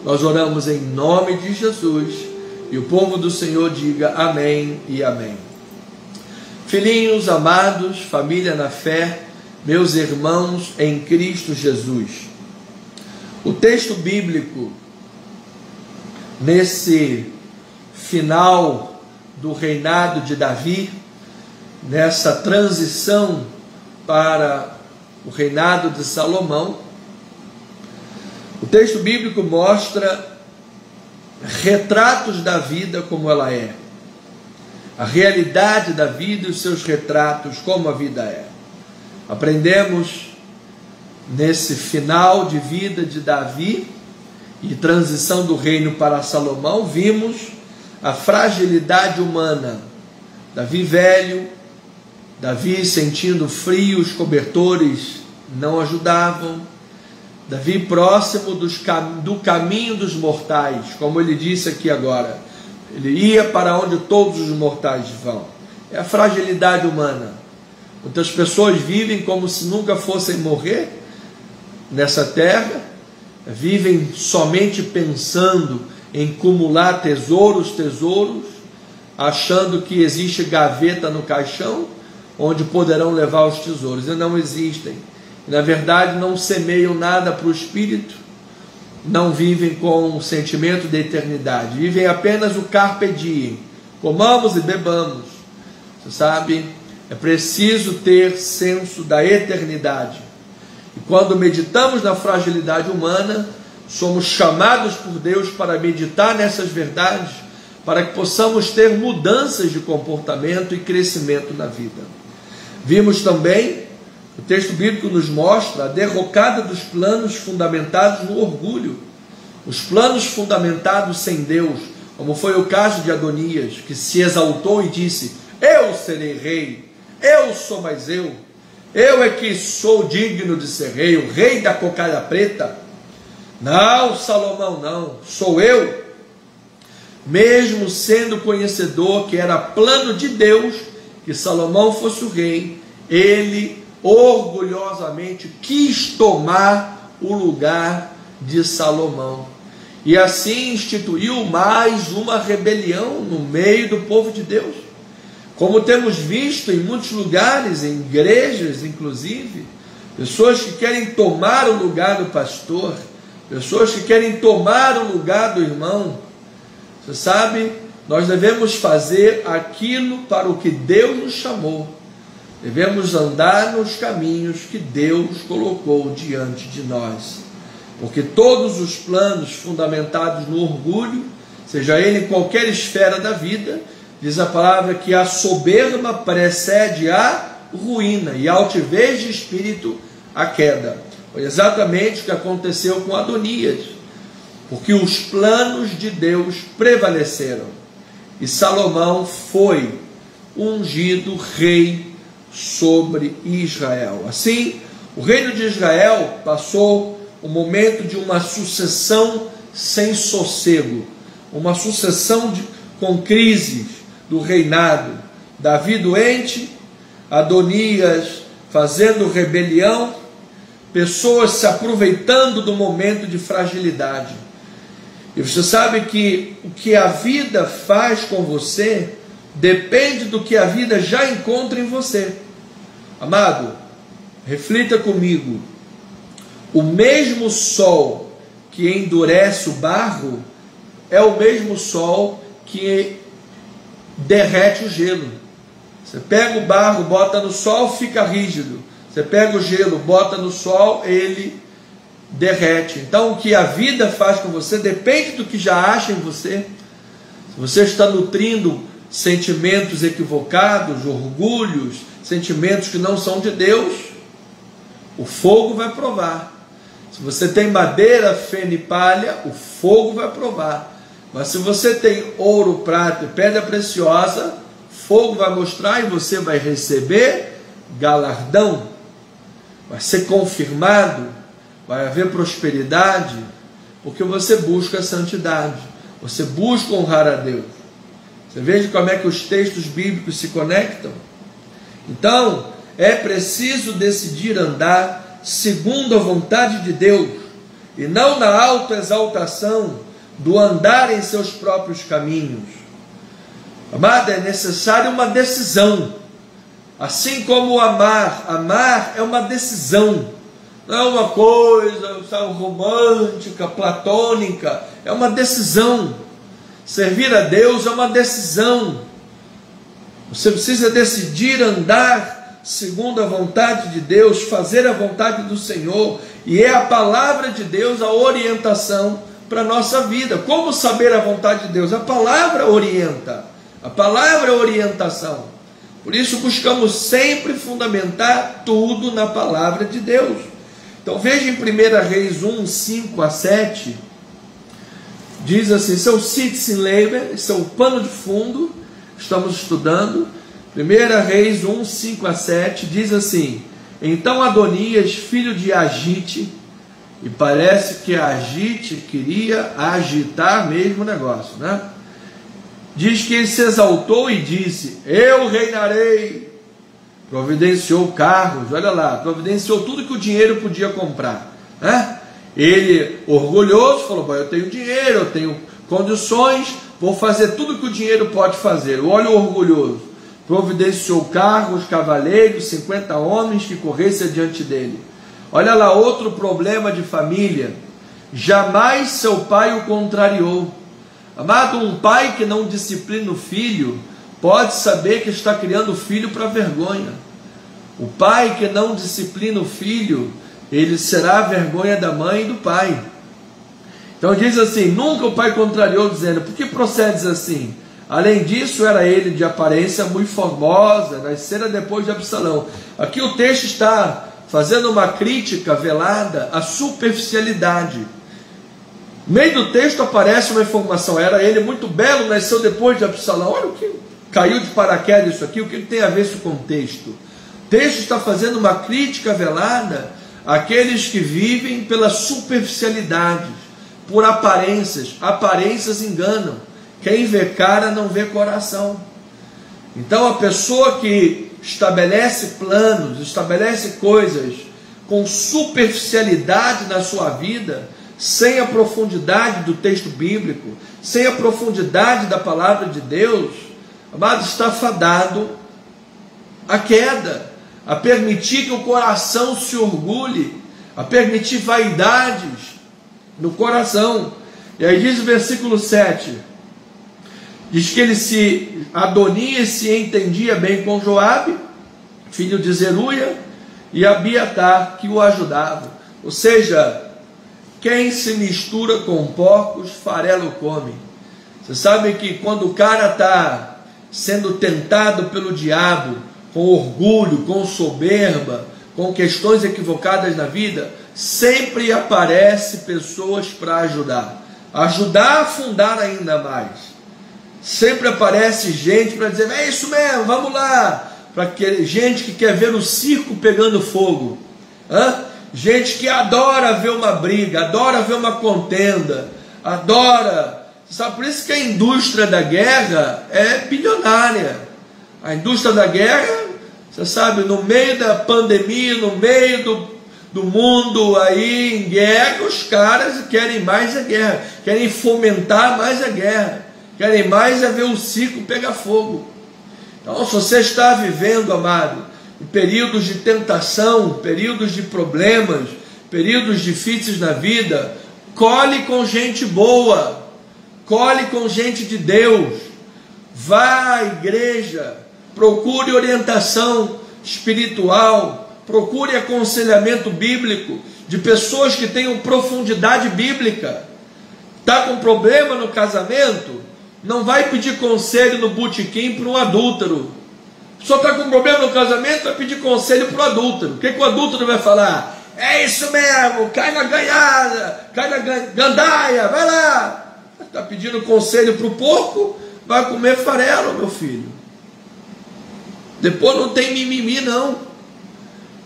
Nós oramos em nome de Jesus e o povo do Senhor diga amém e amém. Filhinhos amados, família na fé, meus irmãos em Cristo Jesus. O texto bíblico, nesse final do reinado de Davi, nessa transição para o reinado de Salomão, o texto bíblico mostra retratos da vida como ela é, a realidade da vida e os seus retratos como a vida é. Aprendemos nesse final de vida de Davi e transição do reino para Salomão, vimos a fragilidade humana. Davi velho, Davi sentindo frio, os cobertores não ajudavam, Davi próximo do caminho dos mortais, como ele disse aqui agora, ele ia para onde todos os mortais vão. É a fragilidade humana. Muitas pessoas vivem como se nunca fossem morrer nessa terra, vivem somente pensando em acumular tesouros, achando que existe gaveta no caixão onde poderão levar os tesouros, e não existem. Na verdade, não semeiam nada para o espírito, não vivem com o sentimento de eternidade, vivem apenas o carpe diem, comamos e bebamos. Você sabe, é preciso ter senso da eternidade. E quando meditamos na fragilidade humana, somos chamados por Deus para meditar nessas verdades, para que possamos ter mudanças de comportamento e crescimento na vida. Vimos também, o texto bíblico nos mostra a derrocada dos planos fundamentados no orgulho, os planos fundamentados sem Deus, como foi o caso de Adonias, que se exaltou e disse: eu serei rei, eu sou mais eu é que sou digno de ser rei, o rei da cocada preta. Não, Salomão não, sou eu. Mesmo sendo conhecedor que era plano de Deus que Salomão fosse o rei, ele orgulhosamente quis tomar o lugar de Salomão, e assim instituiu mais uma rebelião no meio do povo de Deus, como temos visto em muitos lugares, em igrejas inclusive, pessoas que querem tomar o lugar do pastor, pessoas que querem tomar o lugar do irmão. Você sabe, nós devemos fazer aquilo para o que Deus nos chamou, devemos andar nos caminhos que Deus colocou diante de nós, porque todos os planos fundamentados no orgulho, seja ele em qualquer esfera da vida, diz a palavra que a soberba precede a ruína e a altivez de espírito a queda. Foi exatamente o que aconteceu com Adonias, porque os planos de Deus prevaleceram e Salomão foi ungido rei sobre Israel. Assim, o reino de Israel passou o momento de uma sucessão sem sossego, uma sucessão com crises do reinado. Davi doente, Adonias fazendo rebelião, pessoas se aproveitando do momento de fragilidade. E você sabe que o que a vida faz com você depende do que a vida já encontra em você. Amado, reflita comigo. O mesmo sol que endurece o barro é o mesmo sol que derrete o gelo. Você pega o barro, bota no sol, fica rígido. Você pega o gelo, bota no sol, ele derrete. Então o que a vida faz com você depende do que já acha em você. Se você está nutrindo sentimentos equivocados, orgulhos, sentimentos que não são de Deus, o fogo vai provar. Se você tem madeira, feno e palha, o fogo vai provar. Mas se você tem ouro, prata e pedra preciosa, fogo vai mostrar e você vai receber galardão, vai ser confirmado, vai haver prosperidade, porque você busca a santidade, você busca honrar a Deus. Você veja como é que os textos bíblicos se conectam? Então, é preciso decidir andar segundo a vontade de Deus, e não na autoexaltação do andar em seus próprios caminhos. Amado, é necessário uma decisão. Assim como amar é uma decisão, não é uma coisa, sabe, romântica, platônica, é uma decisão. Servir a Deus é uma decisão. Você precisa decidir andar segundo a vontade de Deus, fazer a vontade do Senhor, e é a palavra de Deus a orientação para a nossa vida. Como saber a vontade de Deus? A palavra orienta, a palavra é orientação. Por isso buscamos sempre fundamentar tudo na palavra de Deus. Então veja em 1 Reis 1, 5 a 7, diz assim, seu Sitzenleben, seu pano de fundo, estamos estudando, 1 Reis 1, 5 a 7, diz assim, então Adonias, filho de Agite, e parece que Agite queria agitar mesmo o negócio, né? Diz que ele se exaltou e disse, eu reinarei. Providenciou carros, olha lá, providenciou tudo que o dinheiro podia comprar, né? Ele, orgulhoso, falou, bom, eu tenho dinheiro, eu tenho condições, vou fazer tudo que o dinheiro pode fazer. Olha o orgulhoso, providenciou carros, cavaleiros, 50 homens que corressem adiante dele. Olha lá, outro problema de família, jamais seu pai o contrariou. Amado, um pai que não disciplina o filho, pode saber que está criando o filho para vergonha. O pai que não disciplina o filho, ele será a vergonha da mãe e do pai. Então diz assim, nunca o pai contrariou, dizendo, por que procedes assim? Além disso, era ele de aparência muito formosa, nascera depois de Absalão. Aqui o texto está fazendo uma crítica velada à superficialidade. No meio do texto aparece uma informação, era ele muito belo, nasceu depois de Absalão. Olha o que caiu de paraquedas isso aqui, o que tem a ver com o texto? O texto está fazendo uma crítica velada àqueles que vivem pela superficialidade, por aparências. Aparências enganam. Quem vê cara não vê coração. Então a pessoa que estabelece planos, estabelece coisas com superficialidade na sua vida, sem a profundidade do texto bíblico, sem a profundidade da palavra de Deus, amado, está fadado à queda, a permitir que o coração se orgulhe, a permitir vaidades no coração. E aí diz o versículo 7, diz que Adonias se entendia bem com Joabe, filho de Zeruia, e Abiatar, que o ajudava. Ou seja, quem se mistura com porcos, farelo come. Você sabe que quando o cara está sendo tentado pelo diabo, com orgulho, com soberba, com questões equivocadas na vida, sempre aparece pessoas para ajudar a afundar ainda mais. Sempre aparece gente para dizer, é isso mesmo, vamos lá. Gente que quer ver o circo pegando fogo, gente que adora ver uma briga, adora ver uma contenda, adora, sabe, por isso que a indústria da guerra é bilionária. A indústria da guerra, você sabe, no meio da pandemia, no meio do mundo aí em guerra, os caras querem mais a guerra, querem fomentar mais a guerra, querem mais ver o circo pegar fogo. Então, se você está vivendo, amado, em períodos de tentação, períodos de problemas, períodos difíceis na vida, colhe com gente boa, colhe com gente de Deus, vá à igreja, procure orientação espiritual, procure aconselhamento bíblico de pessoas que tenham profundidade bíblica. Está com problema no casamento? Não vai pedir conselho no botequim para um adúltero. Só está com problema no casamento, vai pedir conselho para o adúltero. O que o adúltero vai falar? É isso mesmo, cai na ganhada, cai na gandaia, vai lá. Está pedindo conselho para o porco, vai comer farelo, meu filho. Depois não tem mimimi não.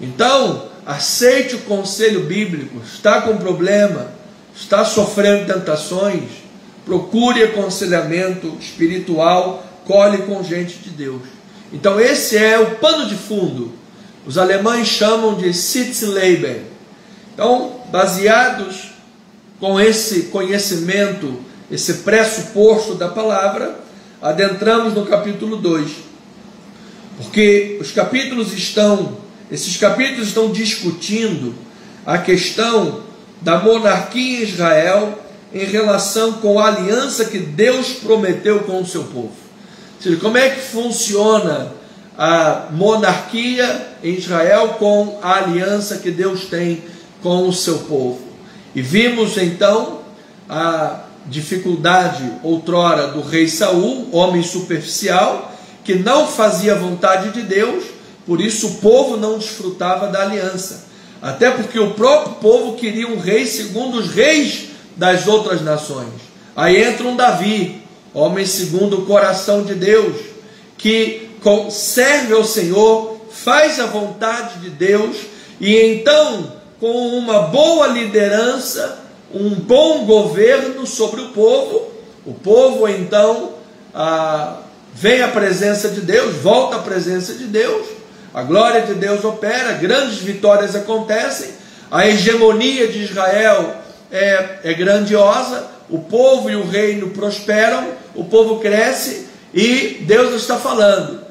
Então, aceite o conselho bíblico. Está com problema, está sofrendo tentações, procure aconselhamento espiritual, colhe com gente de Deus. Então esse é o pano de fundo. Os alemães chamam de Sitzenleben. Então, baseados com esse conhecimento, esse pressuposto da palavra, adentramos no capítulo 2. Porque esses capítulos estão discutindo a questão da monarquia em Israel em relação com a aliança que Deus prometeu com o seu povo. Ou seja, como é que funciona a monarquia em Israel com a aliança que Deus tem com o seu povo. E vimos então a dificuldade outrora do rei Saul, homem superficial, que não fazia a vontade de Deus, por isso o povo não desfrutava da aliança. Até porque o próprio povo queria um rei segundo os reis das outras nações. Aí entra um Davi, homem segundo o coração de Deus, que serve ao Senhor, faz a vontade de Deus, e então, com uma boa liderança, um bom governo sobre o povo então vem à presença de Deus, volta à presença de Deus, a glória de Deus opera, grandes vitórias acontecem, a hegemonia de Israel é grandiosa, o povo e o reino prosperam, o povo cresce, e Deus está falando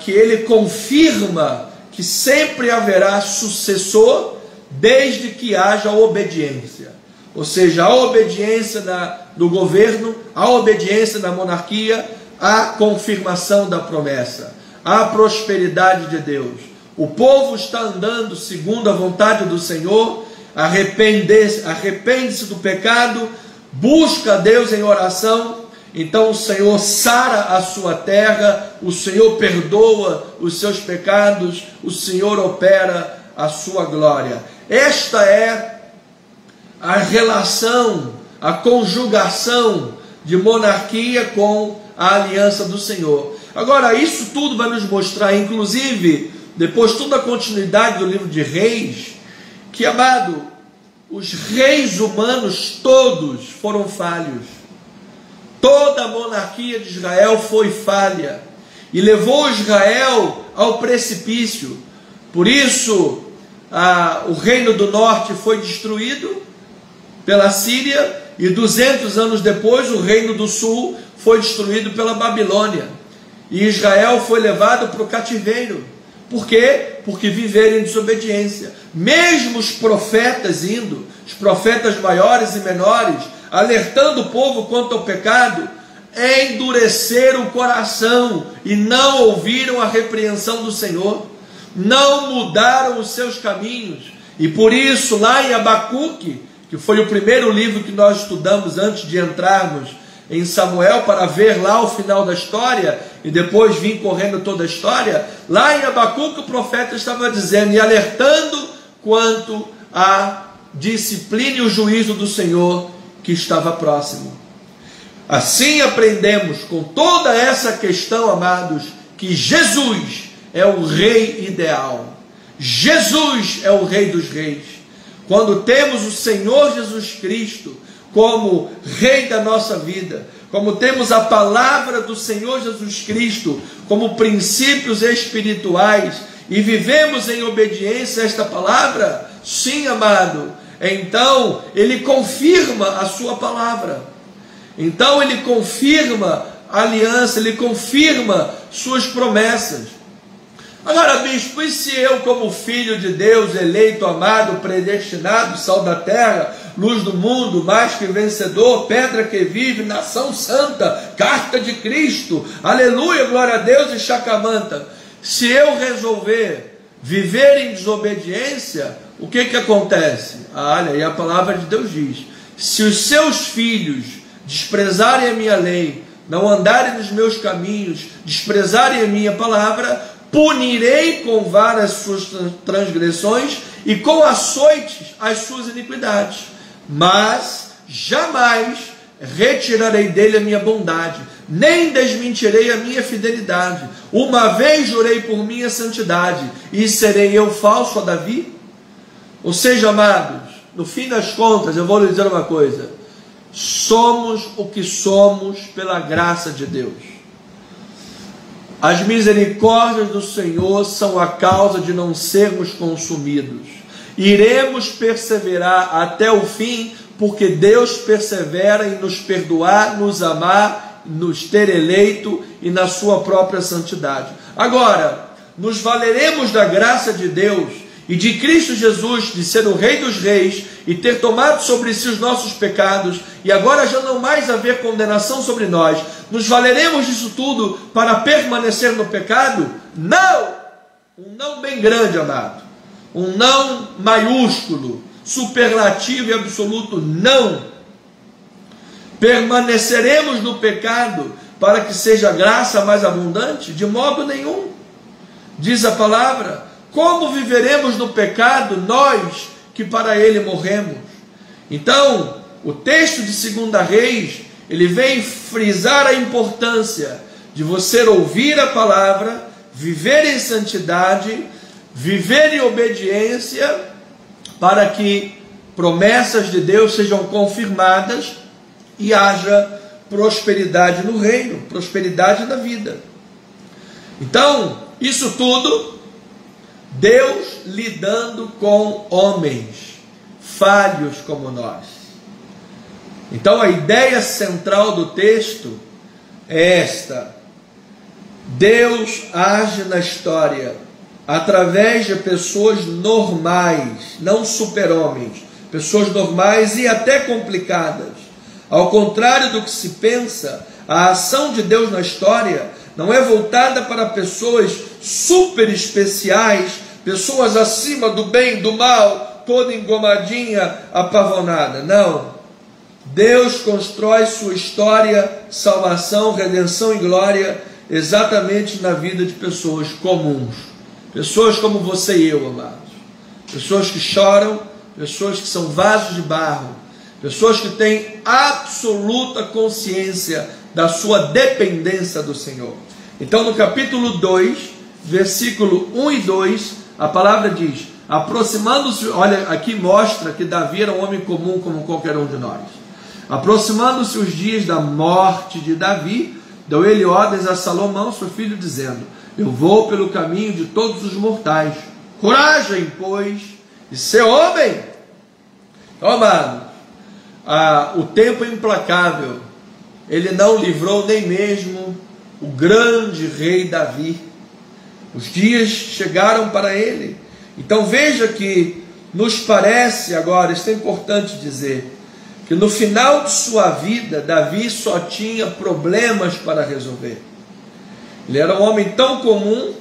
que Ele confirma que sempre haverá sucessor, desde que haja obediência. Ou seja, a obediência do governo, a obediência da monarquia, a confirmação da promessa, a prosperidade de Deus. O povo está andando segundo a vontade do Senhor, arrepende-se do pecado, busca a Deus em oração, então o Senhor sara a sua terra, o Senhor perdoa os seus pecados, o Senhor opera a sua glória. Esta é a relação, a conjugação de monarquia com a aliança do Senhor. Agora, isso tudo vai nos mostrar, inclusive, depois toda a continuidade do livro de Reis, que, amado, os reis humanos todos foram falhos. Toda a monarquia de Israel foi falha e levou Israel ao precipício. Por isso, o reino do norte foi destruído pela Síria, e 200 anos depois o reino do sul foi destruído pela Babilônia, e Israel foi levado para o cativeiro. Por quê? Porque viveram em desobediência. Mesmo os profetas os profetas maiores e menores, alertando o povo quanto ao pecado, endureceram o coração e não ouviram a repreensão do Senhor, não mudaram os seus caminhos. E por isso, lá em Abacuque, que foi o primeiro livro que nós estudamos antes de entrarmos em Samuel, para ver lá o final da história e depois vir correndo toda a história, lá em Abacuque o profeta estava dizendo e alertando quanto à disciplina e o juízo do Senhor que estava próximo. Assim aprendemos com toda essa questão, amados, que Jesus é o rei ideal. Jesus é o rei dos reis. Quando temos o Senhor Jesus Cristo como rei da nossa vida, como temos a palavra do Senhor Jesus Cristo como princípios espirituais e vivemos em obediência a esta palavra, sim, amado, então Ele confirma a sua palavra. Então Ele confirma a aliança, Ele confirma suas promessas. Agora, bispo, e se eu, como filho de Deus, eleito, amado, predestinado, sal da terra, luz do mundo, mais que vencedor, pedra que vive, nação santa, carta de Cristo, aleluia, glória a Deus e chacamanta, se eu resolver viver em desobediência, o que acontece? Olha, e a palavra de Deus diz, se os seus filhos desprezarem a minha lei, não andarem nos meus caminhos, desprezarem a minha palavra, punirei com vara as suas transgressões e com açoites as suas iniquidades, mas jamais retirarei dele a minha bondade, nem desmentirei a minha fidelidade. Uma vez jurei por minha santidade, e serei eu falso a Davi? Ou seja, amados, no fim das contas, eu vou lhe dizer uma coisa: somos o que somos pela graça de Deus. As misericórdias do Senhor são a causa de não sermos consumidos. Iremos perseverar até o fim, porque Deus persevera em nos perdoar, nos amar, nos ter eleito e na sua própria santidade. Agora, nos valeremos da graça de Deus e de Cristo Jesus, de ser o Rei dos Reis e ter tomado sobre si os nossos pecados, e agora já não mais haver condenação sobre nós. Nos valeremos disso tudo para permanecer no pecado? Não! Um não bem grande, amado. Um não maiúsculo, superlativo e absoluto, não. Permaneceremos no pecado para que seja graça mais abundante? De modo nenhum. Diz a palavra: como viveremos no pecado, nós que para ele morremos? Então, o texto de 2 Reis, ele vem frisar a importância de você ouvir a palavra, viver em santidade, viver em obediência, para que promessas de Deus sejam confirmadas e haja prosperidade no reino, prosperidade na vida. Então, isso tudo, Deus lidando com homens falhos como nós. Então a ideia central do texto é esta: Deus age na história através de pessoas normais, não super-homens, pessoas normais e até complicadas. Ao contrário do que se pensa, a ação de Deus na história não é voltada para pessoas super especiais, pessoas acima do bem e do mal, toda engomadinha, apavonada. Não. Deus constrói sua história, salvação, redenção e glória exatamente na vida de pessoas comuns. Pessoas como você e eu, amados. Pessoas que choram, pessoas que são vasos de barro, pessoas que têm absoluta consciência da sua dependência do Senhor. Então no capítulo 2, versículo 1 e 2, a palavra diz: aproximando-se, olha, aqui mostra que Davi era um homem comum como qualquer um de nós. Aproximando-se os dias da morte de Davi, deu ele ordens a Salomão, seu filho, dizendo: eu vou pelo caminho de todos os mortais. Coragem, pois, e ser homem. Então, amado, o tempo é implacável. Ele não livrou nem mesmo o grande rei Davi. Os dias chegaram para ele. Então veja que nos parece agora, isso é importante dizer, que no final de sua vida, Davi só tinha problemas para resolver. Ele era um homem tão comum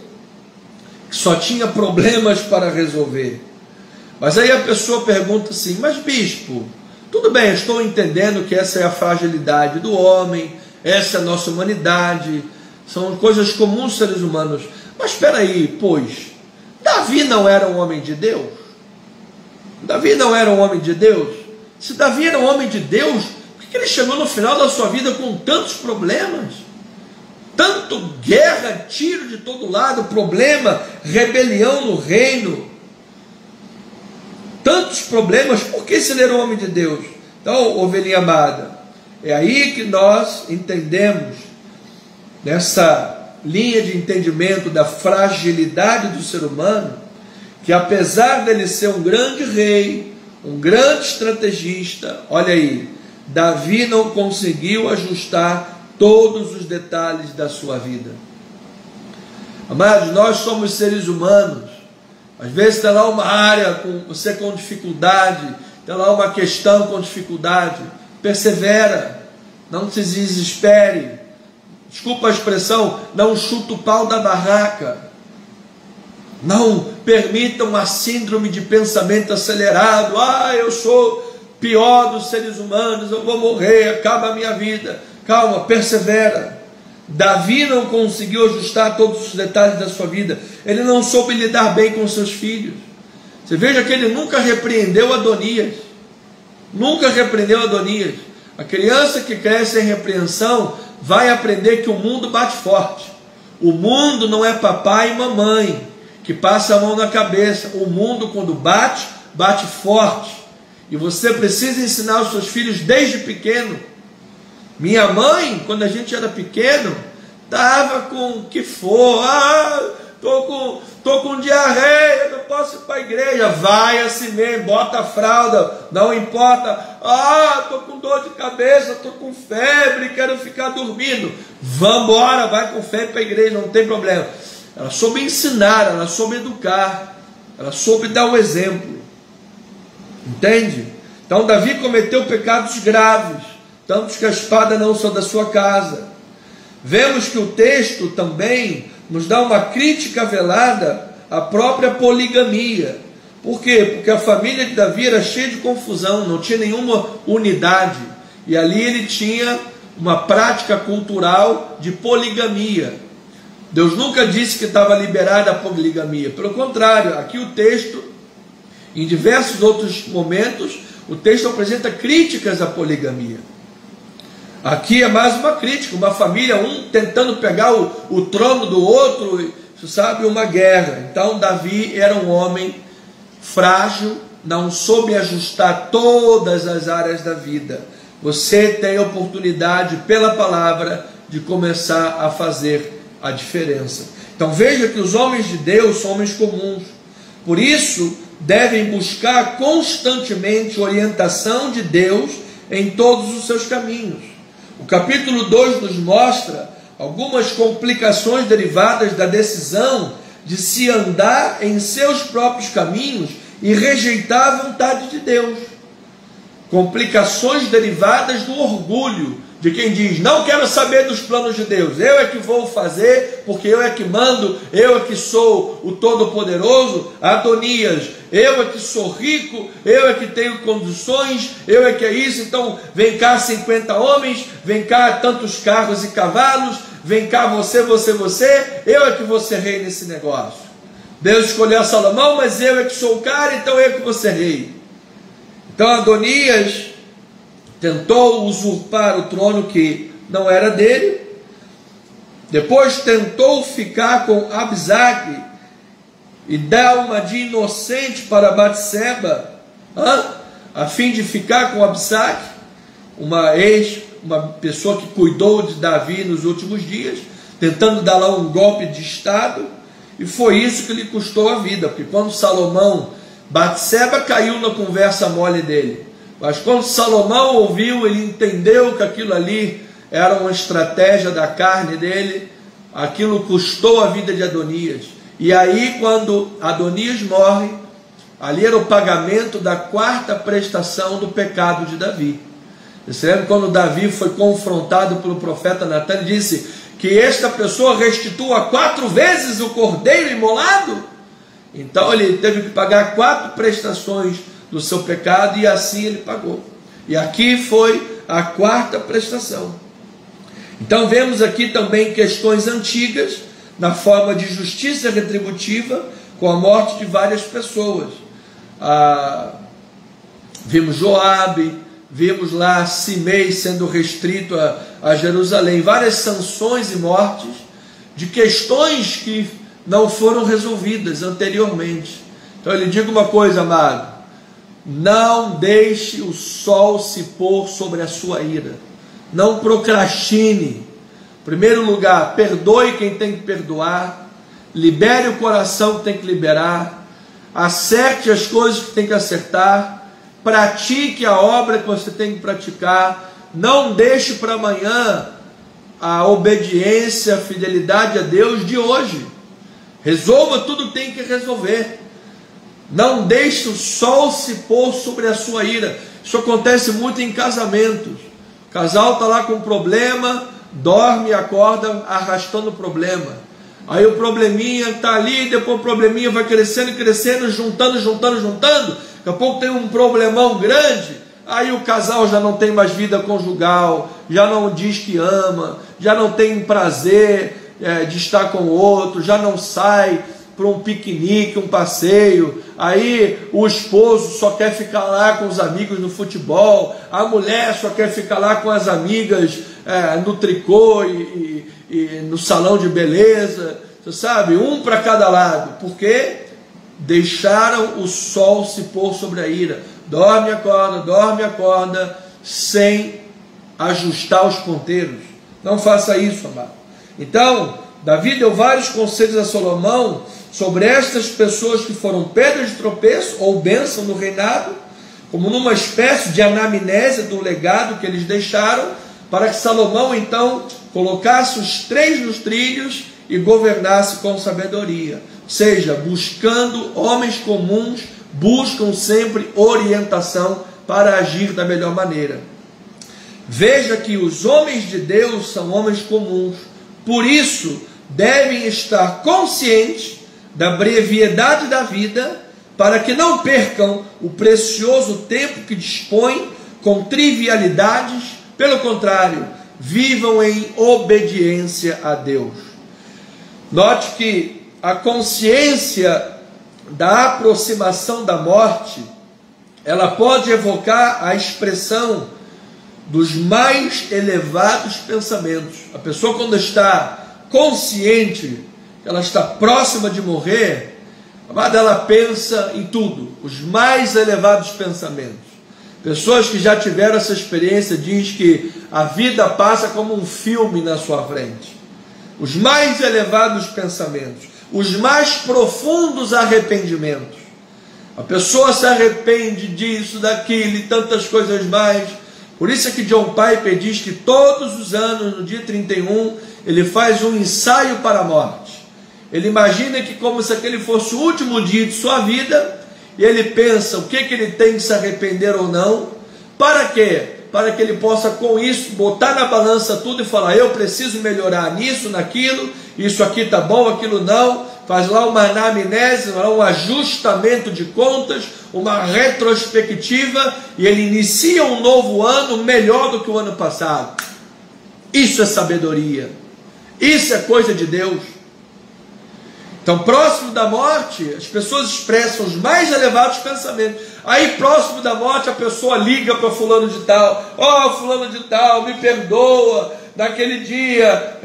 que só tinha problemas para resolver. Mas aí a pessoa pergunta assim: mas bispo, tudo bem, eu estou entendendo que essa é a fragilidade do homem, essa é a nossa humanidade, são coisas comuns seres humanos. Mas espera aí, pois, Davi não era um homem de Deus? Davi não era um homem de Deus? Se Davi era um homem de Deus, por que ele chegou no final da sua vida com tantos problemas? Tanto guerra, tiro de todo lado, problema, rebelião no reino. Tantos problemas, por que se ele era um homem de Deus? Então, ovelhinha amada, é aí que nós entendemos, nessa linha de entendimento da fragilidade do ser humano, que apesar dele ser um grande rei, um grande estrategista, olha aí, Davi não conseguiu ajustar todos os detalhes da sua vida. Amados, nós somos seres humanos. Às vezes está lá uma área você com dificuldade, está lá uma questão com dificuldade. Persevera, não se desespere. Desculpa a expressão, não chuta o pau da barraca. Não permita uma síndrome de pensamento acelerado. Eu sou pior dos seres humanos, eu vou morrer, acaba a minha vida. Calma, persevera. Davi não conseguiu ajustar todos os detalhes da sua vida. Ele não soube lidar bem com seus filhos. Você veja que ele nunca repreendeu Adonias. Nunca repreendeu Adonias. A criança que cresce em repreensão vai aprender que o mundo bate forte. O mundo não é papai e mamãe que passa a mão na cabeça. O mundo, quando bate, bate forte. E você precisa ensinar os seus filhos desde pequeno. Minha mãe, quando a gente era pequeno, estava com o que for. tô com diarreia, não posso ir para a igreja. Vai assim mesmo, bota a fralda, não importa. Tô com dor de cabeça, tô com febre, quero ficar dormindo. Vambora, vai com febre para a igreja, não tem problema. Ela soube ensinar, ela soube educar, ela soube dar o exemplo. Entende? Então Davi cometeu pecados graves, tantos que a espada não saiu da sua casa. Vemos que o texto também nos dá uma crítica velada à própria poligamia. Por quê? Porque a família de Davi era cheia de confusão, não tinha nenhuma unidade. E ali ele tinha uma prática cultural de poligamia. Deus nunca disse que estava liberada a poligamia. Pelo contrário, aqui o texto, em diversos outros momentos, o texto apresenta críticas à poligamia. Aqui é mais uma crítica, uma família, um tentando pegar o trono do outro, sabe, uma guerra. Então Davi era um homem frágil, não soube ajustar todas as áreas da vida. Você tem a oportunidade, pela palavra, de começar a fazer a diferença. Então veja que os homens de Deus são homens comuns. Por isso, devem buscar constantemente orientação de Deus em todos os seus caminhos. O capítulo 2 nos mostra algumas complicações derivadas da decisão de se andar em seus próprios caminhos e rejeitar a vontade de Deus. Complicações derivadas do orgulho de quem diz: não quero saber dos planos de Deus, eu é que vou fazer, porque eu é que mando, eu é que sou o Todo-Poderoso. Adonias: eu é que sou rico, eu é que tenho condições, eu é que é isso, então vem cá 50 homens, vem cá tantos carros e cavalos, vem cá você, eu é que vou ser rei nesse negócio. Deus escolheu a Salomão, mas eu é que sou o cara, então eu é que vou ser rei. Então Adonias tentou usurpar o trono que não era dele. Depois tentou ficar com Abisag e dar uma de inocente para Batseba, a fim de ficar com Abisag, uma pessoa que cuidou de Davi nos últimos dias, tentando dar lá um golpe de estado. E foi isso que lhe custou a vida, porque quando Batseba caiu na conversa mole dele, mas quando Salomão ouviu, ele entendeu que aquilo ali era uma estratégia da carne dele, aquilo custou a vida de Adonias. E aí, quando Adonias morre, ali era o pagamento da quarta prestação do pecado de Davi. Você lembra quando Davi foi confrontado pelo profeta Natan, ele disse que esta pessoa restitua 4 vezes o cordeiro imolado? Então ele teve que pagar 4 prestações do seu pecado, e assim ele pagou. E aqui foi a quarta prestação. Então vemos aqui também questões antigas na forma de justiça retributiva, com a morte de várias pessoas. Vimos Joabe, vimos lá Simei sendo restrito a Jerusalém, várias sanções e mortes de questões que não foram resolvidas anteriormente. Então ele diga uma coisa, amado: não deixe o sol se pôr sobre a sua ira, não procrastine. Em primeiro lugar, perdoe quem tem que perdoar, libere o coração que tem que liberar, acerte as coisas que tem que acertar, pratique a obra que você tem que praticar, não deixe para amanhã a obediência, a fidelidade a Deus de hoje. Resolva tudo que tem que resolver. Não deixe o sol se pôr sobre a sua ira. Isso acontece muito em casamentos. O casal está lá com problema, dorme e acorda arrastando o problema. Aí o probleminha está ali, depois o probleminha vai crescendo, juntando. Daqui a pouco tem um problemão grande. Aí o casal já não tem mais vida conjugal, já não diz que ama, já não tem prazer de estar com o outro, já não sai para um piquenique, um passeio. Aí o esposo só quer ficar lá com os amigos no futebol, a mulher só quer ficar lá com as amigas no tricô e no salão de beleza, você sabe, um para cada lado, porque deixaram o sol se pôr sobre a ira. Dorme e acorda, sem ajustar os ponteiros. Não faça isso, amado. Então, Davi deu vários conselhos a Salomão sobre estas pessoas que foram pedras de tropeço ou bênção no reinado, como numa espécie de anamnese do legado que eles deixaram, para que Salomão então colocasse os três nos trilhos e governasse com sabedoria. Ou seja, buscando homens comuns, buscam sempre orientação para agir da melhor maneira. Veja que os homens de Deus são homens comuns, por isso devem estar conscientes da brevidade da vida, para que não percam o precioso tempo que dispõem com trivialidades. Pelo contrário, vivam em obediência a Deus. Note que a consciência da aproximação da morte, ela pode evocar a expressão dos mais elevados pensamentos. A pessoa, quando está consciente, ela está próxima de morrer, ela pensa em tudo, os mais elevados pensamentos. Pessoas que já tiveram essa experiência dizem que a vida passa como um filme na sua frente. Os mais elevados pensamentos, os mais profundos arrependimentos. A pessoa se arrepende disso, daquilo e tantas coisas mais. Por isso é que John Piper diz que todos os anos, no dia 31, ele faz um ensaio para a morte. Ele imagina que como se aquele fosse o último dia de sua vida, e ele pensa o que ele tem que se arrepender ou não. Para quê? Para que ele possa com isso botar na balança tudo e falar: eu preciso melhorar nisso, naquilo, isso aqui está bom, aquilo não. Faz lá uma anamnese, um ajustamento de contas, uma retrospectiva, e ele inicia um novo ano melhor do que o ano passado. Isso é sabedoria, isso é coisa de Deus. Então, próximo da morte, as pessoas expressam os mais elevados pensamentos. Aí, próximo da morte, a pessoa liga para fulano de tal: ó, fulano de tal, me perdoa, naquele dia,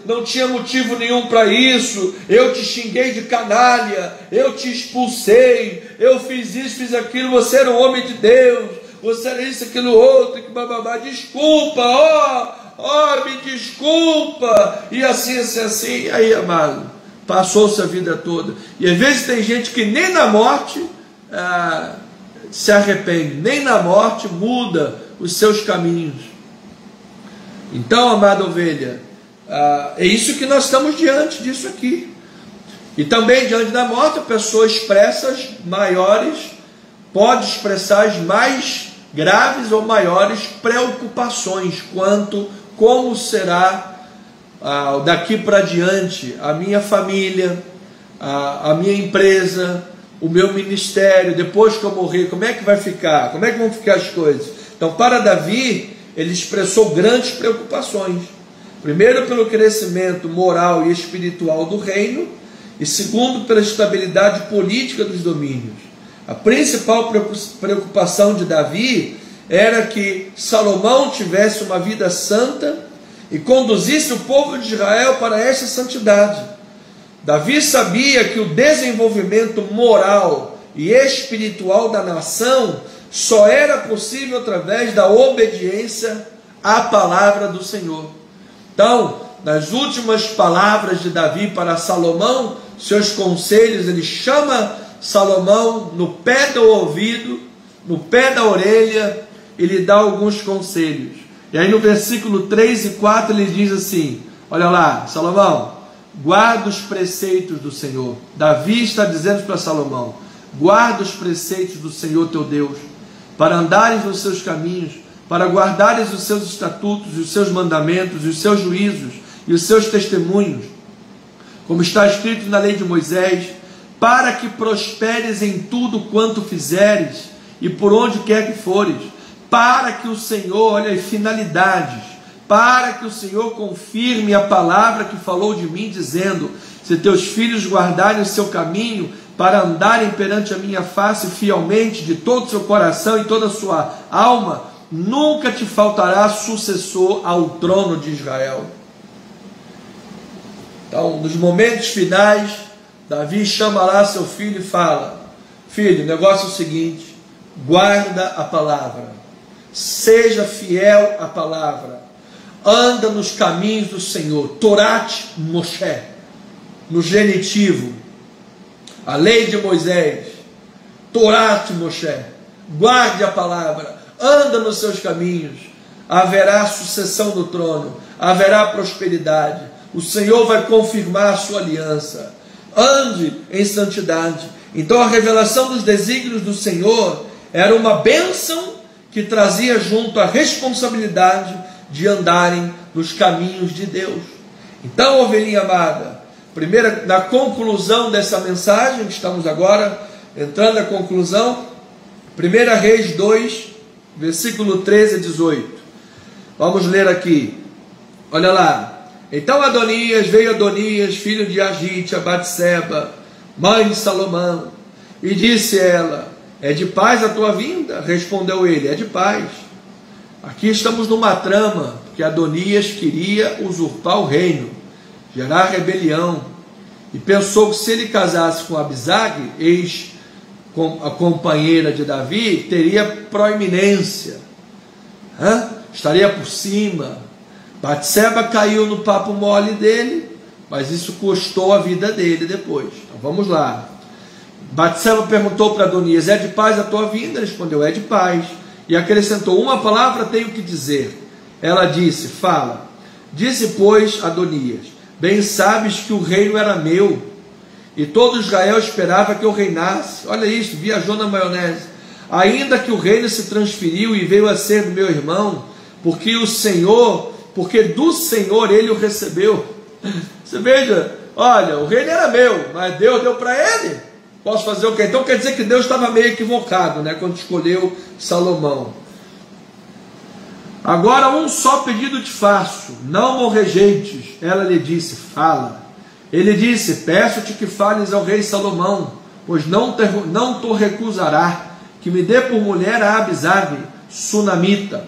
não tinha motivo nenhum para isso, eu te xinguei de canalha, eu te expulsei, eu fiz isso, fiz aquilo, você era um homem de Deus, você era isso, aquilo, outro, que bababá, desculpa, me desculpa, e assim, aí, amado, passou-se a vida toda. E às vezes tem gente que nem na morte se arrepende, nem na morte muda os seus caminhos. Então, amada ovelha, é isso que nós estamos diante disso aqui. E também diante da morte, a pessoa expressa as maiores, pode expressar as mais graves ou maiores preocupações quanto como será daqui para diante a minha família, a minha empresa, o meu ministério, depois que eu morrer, como é que vai ficar? Como é que vão ficar as coisas? Então, para Davi, ele expressou grandes preocupações. Primeiro, pelo crescimento moral e espiritual do reino, e segundo, pela estabilidade política dos domínios. A principal preocupação de Davi era que Salomão tivesse uma vida santa e conduzisse o povo de Israel para essa santidade. Davi sabia que o desenvolvimento moral e espiritual da nação só era possível através da obediência à palavra do Senhor. Então, nas últimas palavras de Davi para Salomão, seus conselhos, ele chama Salomão no pé do ouvido, no pé da orelha, e lhe dá alguns conselhos. E aí no versículo 3 e 4 ele diz assim: olha lá, Salomão, guarda os preceitos do Senhor. Davi está dizendo para Salomão: guarda os preceitos do Senhor teu Deus, para andares nos seus caminhos, para guardares os seus estatutos, e os seus mandamentos, e os seus juízos, e os seus testemunhos, como está escrito na lei de Moisés, para que prosperes em tudo quanto fizeres, e por onde quer que fores, para que o Senhor, olha aí, finalidades, para que o Senhor confirme a palavra que falou de mim, dizendo: se teus filhos guardarem o seu caminho, para andarem perante a minha face fielmente, de todo o seu coração e toda a sua alma, nunca te faltará sucessor ao trono de Israel. Então, nos momentos finais, Davi chama lá seu filho e fala: filho, o negócio é o seguinte, guarda a palavra, seja fiel à palavra, anda nos caminhos do Senhor. Torat Moshe, no genitivo, a lei de Moisés. Torat Moshe, guarde a palavra, anda nos seus caminhos, haverá sucessão do trono, haverá prosperidade, o Senhor vai confirmar a sua aliança, ande em santidade. Então a revelação dos desígnios do Senhor era uma bênção que trazia junto a responsabilidade de andarem nos caminhos de Deus. Então, ovelhinha amada, na conclusão dessa mensagem, que estamos agora entrando na conclusão, 1 Reis 2, versículo 13 a 18. Vamos ler aqui. Olha lá. Então veio Adonias, filho de Agite, a Batseba, mãe de Salomão, e disse ela: é de paz a tua vinda? Respondeu ele: é de paz. Aqui estamos numa trama, porque Adonias queria usurpar o reino, gerar rebelião, e pensou que se ele casasse com Abisag, a companheira de Davi, teria proeminência, estaria por cima. Batseba caiu no papo mole dele, mas isso custou a vida dele depois. Então vamos lá. Batseba perguntou para Adonias: é de paz a tua vinda? Respondeu: é de paz. E acrescentou: uma palavra tenho que dizer. Ela disse: fala. Disse, pois, Adonias: bem sabes que o reino era meu, e todo Israel esperava que eu reinasse. Olha isso, viajou na maionese. Ainda que o reino se transferiu e veio a ser do meu irmão, porque do Senhor ele o recebeu. Você veja, olha, o reino era meu, mas Deus deu para ele. Posso fazer o quê? Então quer dizer que Deus estava meio equivocado, né, quando escolheu Salomão. Agora um só pedido te faço, não o rejeites. Ela lhe disse: fala. Ele disse: peço-te que fales ao rei Salomão, pois não te recusará, que me dê por mulher a Abisag, sunamita.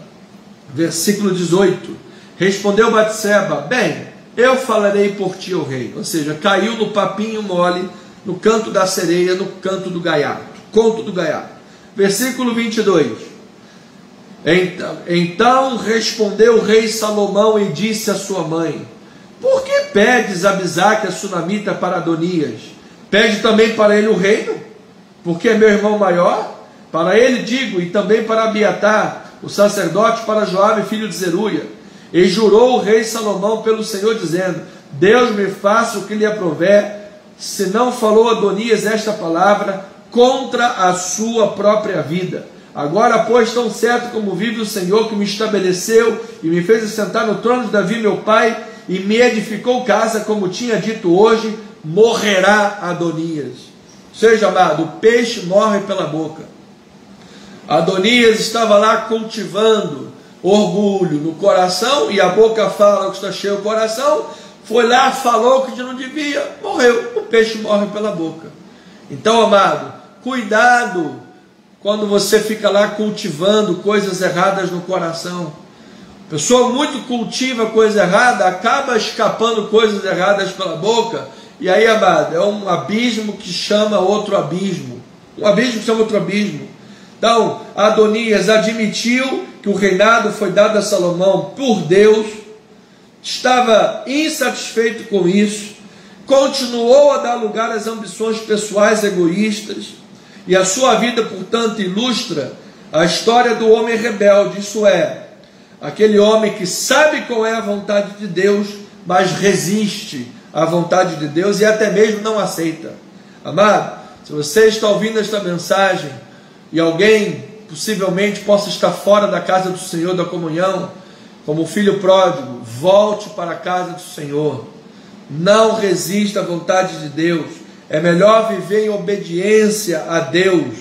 Versículo 18. Respondeu Batseba: bem, eu falarei por ti, o rei. Ou seja, caiu no papinho mole, no canto da sereia, no canto do gaiato. Conto do gaiato. Versículo 22. Então respondeu o rei Salomão e disse à sua mãe: por que pedes Abisag, a sunamita, para Adonias? Pede também para ele o reino, porque é meu irmão maior? Para ele digo, e também para Abiatar, o sacerdote, para Joabe, filho de Zeruia. E jurou o rei Salomão pelo Senhor, dizendo: Deus me faça o que lhe aprouver, se não falou Adonias esta palavra contra a sua própria vida. Agora, pois, tão certo como vive o Senhor, que me estabeleceu e me fez assentar no trono de Davi meu pai, e me edificou casa, como tinha dito hoje, morrerá Adonias. Seja amado, o peixe morre pela boca. Adonias estava lá cultivando orgulho no coração, e a boca fala o que está cheio o coração. Foi lá, falou o que não devia, morreu. O peixe morre pela boca. Então, amado, cuidado quando você fica lá cultivando coisas erradas no coração. A pessoa muito cultiva coisa errada, acaba escapando coisas erradas pela boca, e aí, amado, é um abismo que chama outro abismo. Um abismo que chama outro abismo. Então, Adonias admitiu que o reinado foi dado a Salomão por Deus, estava insatisfeito com isso, continuou a dar lugar às ambições pessoais egoístas, e a sua vida, portanto, ilustra a história do homem rebelde, isso é, aquele homem que sabe qual é a vontade de Deus, mas resiste à vontade de Deus e até mesmo não aceita. Amado, se você está ouvindo esta mensagem e alguém possivelmente possa estar fora da casa do Senhor, da comunhão, como filho pródigo, volte para a casa do Senhor. Não resista à vontade de Deus. É melhor viver em obediência a Deus.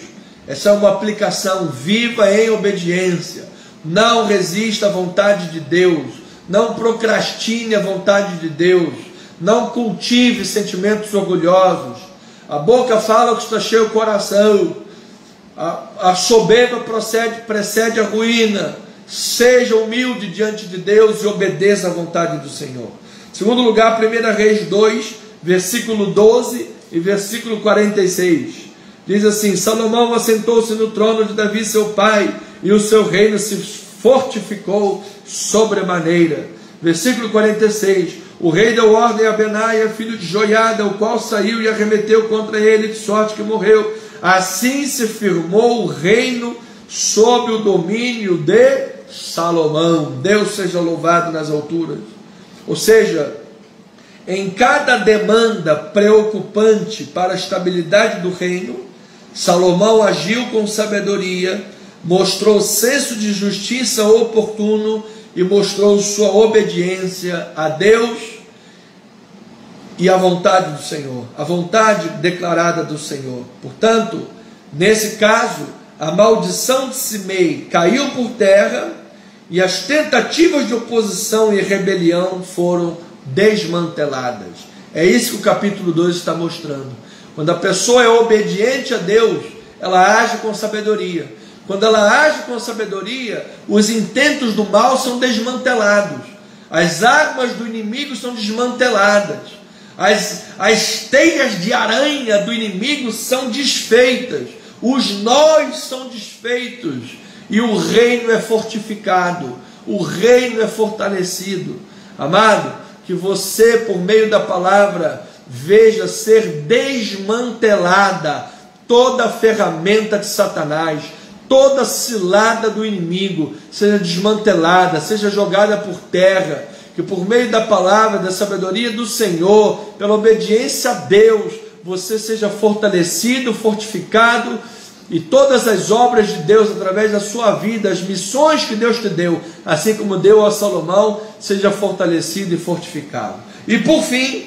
Essa é uma aplicação. Viva em obediência. Não resista à vontade de Deus. Não procrastine a vontade de Deus. Não cultive sentimentos orgulhosos. A boca fala o que está cheio o coração. A soberba precede a ruína. Seja humilde diante de Deus e obedeça à vontade do Senhor. Segundo lugar, 1 Reis 2, versículo 12 e versículo 46. Diz assim: Salomão assentou-se no trono de Davi seu pai, e o seu reino se fortificou sobremaneira. Versículo 46. O rei deu ordem a Benaia, filho de Joiada, o qual saiu e arremeteu contra ele, de sorte que morreu. Assim se firmou o reino sob o domínio de Salomão. Deus seja louvado nas alturas. Ou seja, em cada demanda preocupante para a estabilidade do reino, Salomão agiu com sabedoria, mostrou senso de justiça oportuno e mostrou sua obediência a Deus e à vontade do Senhor, a vontade declarada do Senhor. Portanto, nesse caso, a maldição de Simei caiu por terra e as tentativas de oposição e rebelião foram desmanteladas. É isso que o capítulo 2 está mostrando. Quando a pessoa é obediente a Deus, ela age com sabedoria. Quando ela age com sabedoria, os intentos do mal são desmantelados. As armas do inimigo são desmanteladas. As teias de aranha do inimigo são desfeitas. Os nós são desfeitos. E o reino é fortificado. O reino é fortalecido. Amado, que você, por meio da palavra, veja ser desmantelada toda a ferramenta de Satanás, toda cilada do inimigo seja desmantelada, seja jogada por terra, que por meio da palavra, da sabedoria do Senhor, pela obediência a Deus, você seja fortalecido, fortificado, e todas as obras de Deus através da sua vida, as missões que Deus te deu, assim como deu a Salomão, seja fortalecido e fortificado. E por fim,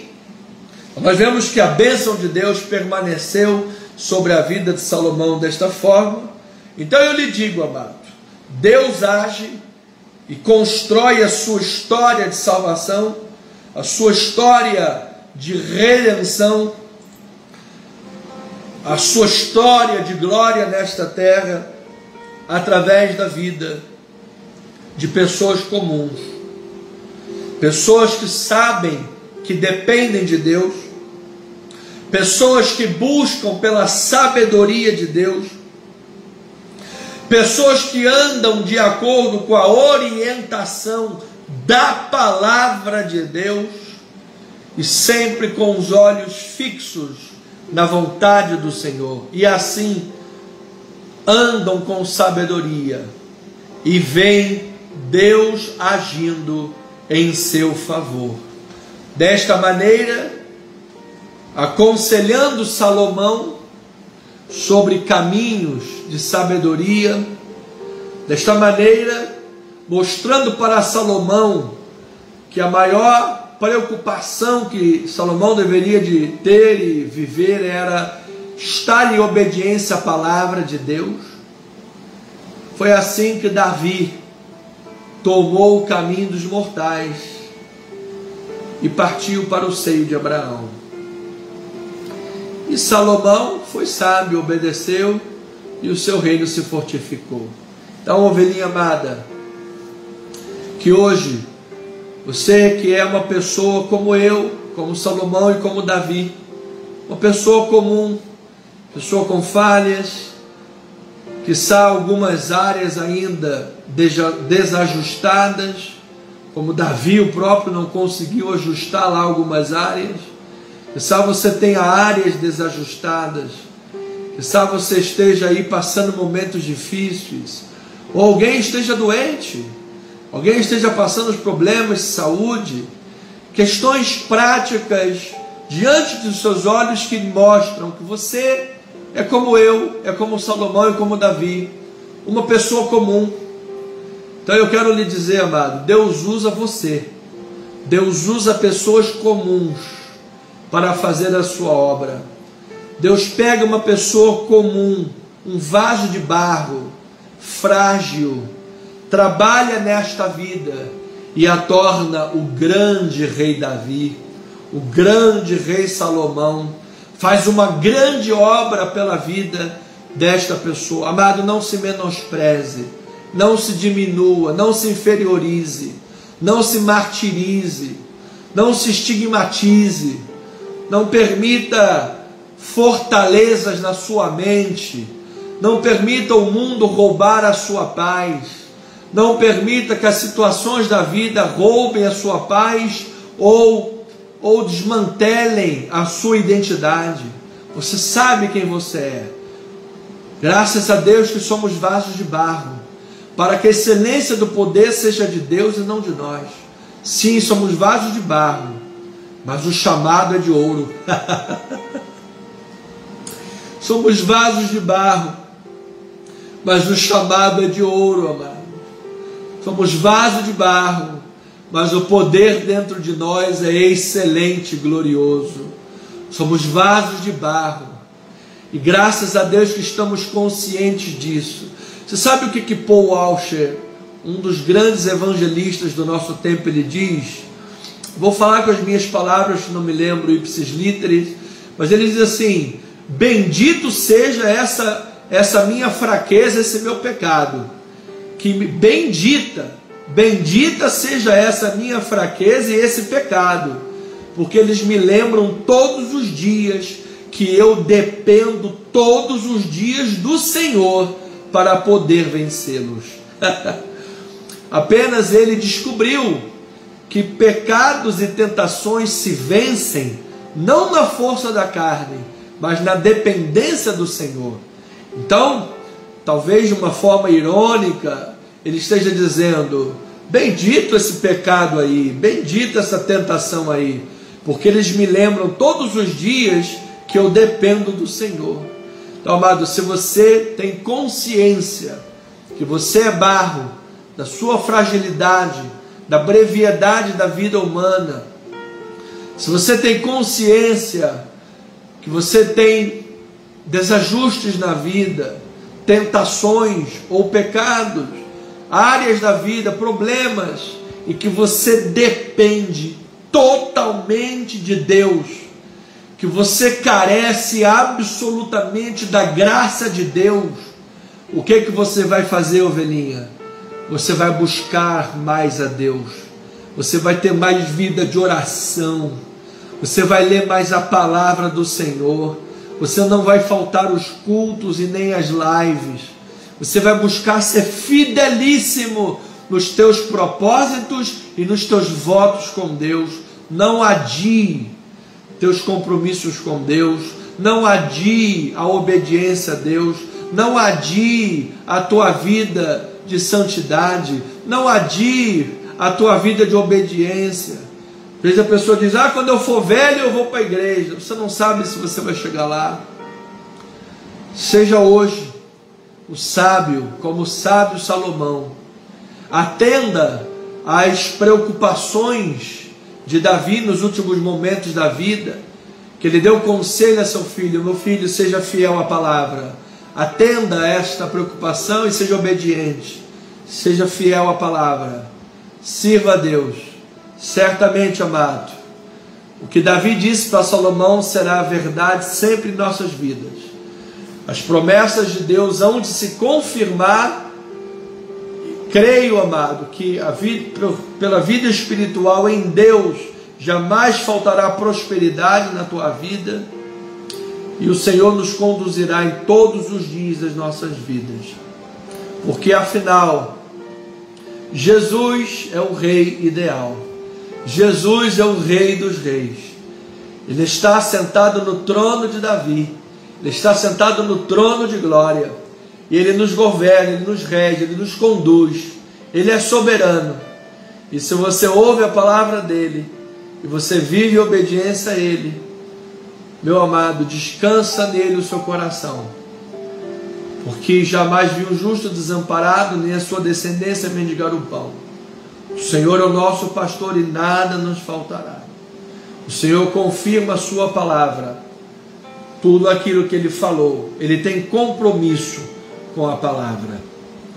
nós vemos que a bênção de Deus permaneceu sobre a vida de Salomão desta forma. Então eu lhe digo, amado, Deus age e constrói a sua história de salvação, a sua história de redenção, a sua história de glória nesta terra, através da vida de pessoas comuns, pessoas que sabem que dependem de Deus, pessoas que buscam pela sabedoria de Deus, pessoas que andam de acordo com a orientação da palavra de Deus e sempre com os olhos fixos na vontade do Senhor, e assim andam com sabedoria e veem Deus agindo em seu favor. Desta maneira, aconselhando Salomão sobre caminhos de sabedoria, desta maneira, mostrando para Salomão que a maior preocupação que Salomão deveria de ter e viver era estar em obediência à palavra de Deus. Foi assim que Davi tomou o caminho dos mortais e partiu para o seio de Abraão. E Salomão foi sábio, obedeceu, e o seu reino se fortificou. Então, ovelhinha amada, que hoje, você que é uma pessoa como eu, como Salomão e como Davi, uma pessoa comum, pessoa com falhas, quiçá algumas áreas ainda desajustadas, como Davi o próprio não conseguiu ajustar lá algumas áreas, quiçá você tenha áreas desajustadas, quiçá você esteja aí passando momentos difíceis, ou alguém esteja doente, alguém esteja passando os problemas de saúde, questões práticas diante dos seus olhos que mostram que você é como eu, é como Salomão e como Davi, uma pessoa comum. Então eu quero lhe dizer, amado, Deus usa você, Deus usa pessoas comuns para fazer a sua obra. Deus pega uma pessoa comum, um vaso de barro, frágil, trabalha nesta vida e a torna o grande rei Davi, o grande rei Salomão, faz uma grande obra pela vida desta pessoa. Amado, não se menospreze, não se diminua, não se inferiorize, não se martirize, não se estigmatize, não permita fortalezas na sua mente, não permita o mundo roubar a sua paz, Não permita que as situações da vida roubem a sua paz ou desmantelem a sua identidade. Você sabe quem você é. Graças a Deus que somos vasos de barro, para que a excelência do poder seja de Deus e não de nós. Sim, somos vasos de barro, mas o chamado é de ouro. Somos vasos de barro, mas o chamado é de ouro, amado. Somos vasos de barro, mas o poder dentro de nós é excelente, glorioso. Somos vasos de barro, e graças a Deus que estamos conscientes disso. Você sabe o que Paul Washer, um dos grandes evangelistas do nosso tempo, ele diz? Vou falar com as minhas palavras, não me lembro ipsis literis, mas ele diz assim: bendito seja essa minha fraqueza, esse meu pecado, bendita seja essa minha fraqueza e esse pecado, porque eles me lembram todos os dias que eu dependo todos os dias do Senhor para poder vencê-los. Apenas ele descobriu que pecados e tentações se vencem não na força da carne, mas na dependência do Senhor. Então, talvez de uma forma irônica, ele esteja dizendo: bendito esse pecado aí, bendita essa tentação aí, porque eles me lembram todos os dias que eu dependo do Senhor. Então, amado, se você tem consciência que você é barro, da sua fragilidade, da brevidade da vida humana, se você tem consciência que você tem desajustes na vida, tentações ou pecados, áreas da vida, problemas, e que você depende totalmente de Deus, que você carece absolutamente da graça de Deus, o que você vai fazer, ovelhinha? Você vai buscar mais a Deus, você vai ter mais vida de oração, você vai ler mais a palavra do Senhor, você não vai faltar os cultos e nem as lives, você vai buscar ser fidelíssimo nos teus propósitos e nos teus votos com Deus. Não adie teus compromissos com Deus, não adie a obediência a Deus, não adie a tua vida de santidade, não adie a tua vida de obediência. Às vezes a pessoa diz: quando eu for velho eu vou para a igreja. Você não sabe se você vai chegar lá. Seja hoje o sábio, como o sábio Salomão. Atenda às preocupações de Davi nos últimos momentos da vida, que ele deu conselho a seu filho: meu filho, seja fiel à palavra. Atenda a esta preocupação e seja obediente. Seja fiel à palavra. Sirva a Deus. Certamente, amado, o que Davi disse para Salomão será verdade sempre em nossas vidas. As promessas de Deus hão de se confirmar. Creio, amado, que pela vida espiritual em Deus jamais faltará prosperidade na tua vida, e o Senhor nos conduzirá em todos os dias das nossas vidas, porque afinal Jesus é o Rei ideal, Jesus é o Rei dos reis. Ele está sentado no trono de Davi, Ele está sentado no trono de glória, e Ele nos governa, Ele nos rege, Ele nos conduz. Ele é soberano, e se você ouve a palavra dEle e você vive em obediência a Ele, meu amado, descansa nele o seu coração, porque jamais vi um justo desamparado, nem a sua descendência mendigar o pão. O Senhor é o nosso pastor e nada nos faltará. O Senhor confirma a sua palavra, tudo aquilo que Ele falou. Ele tem compromisso com a palavra.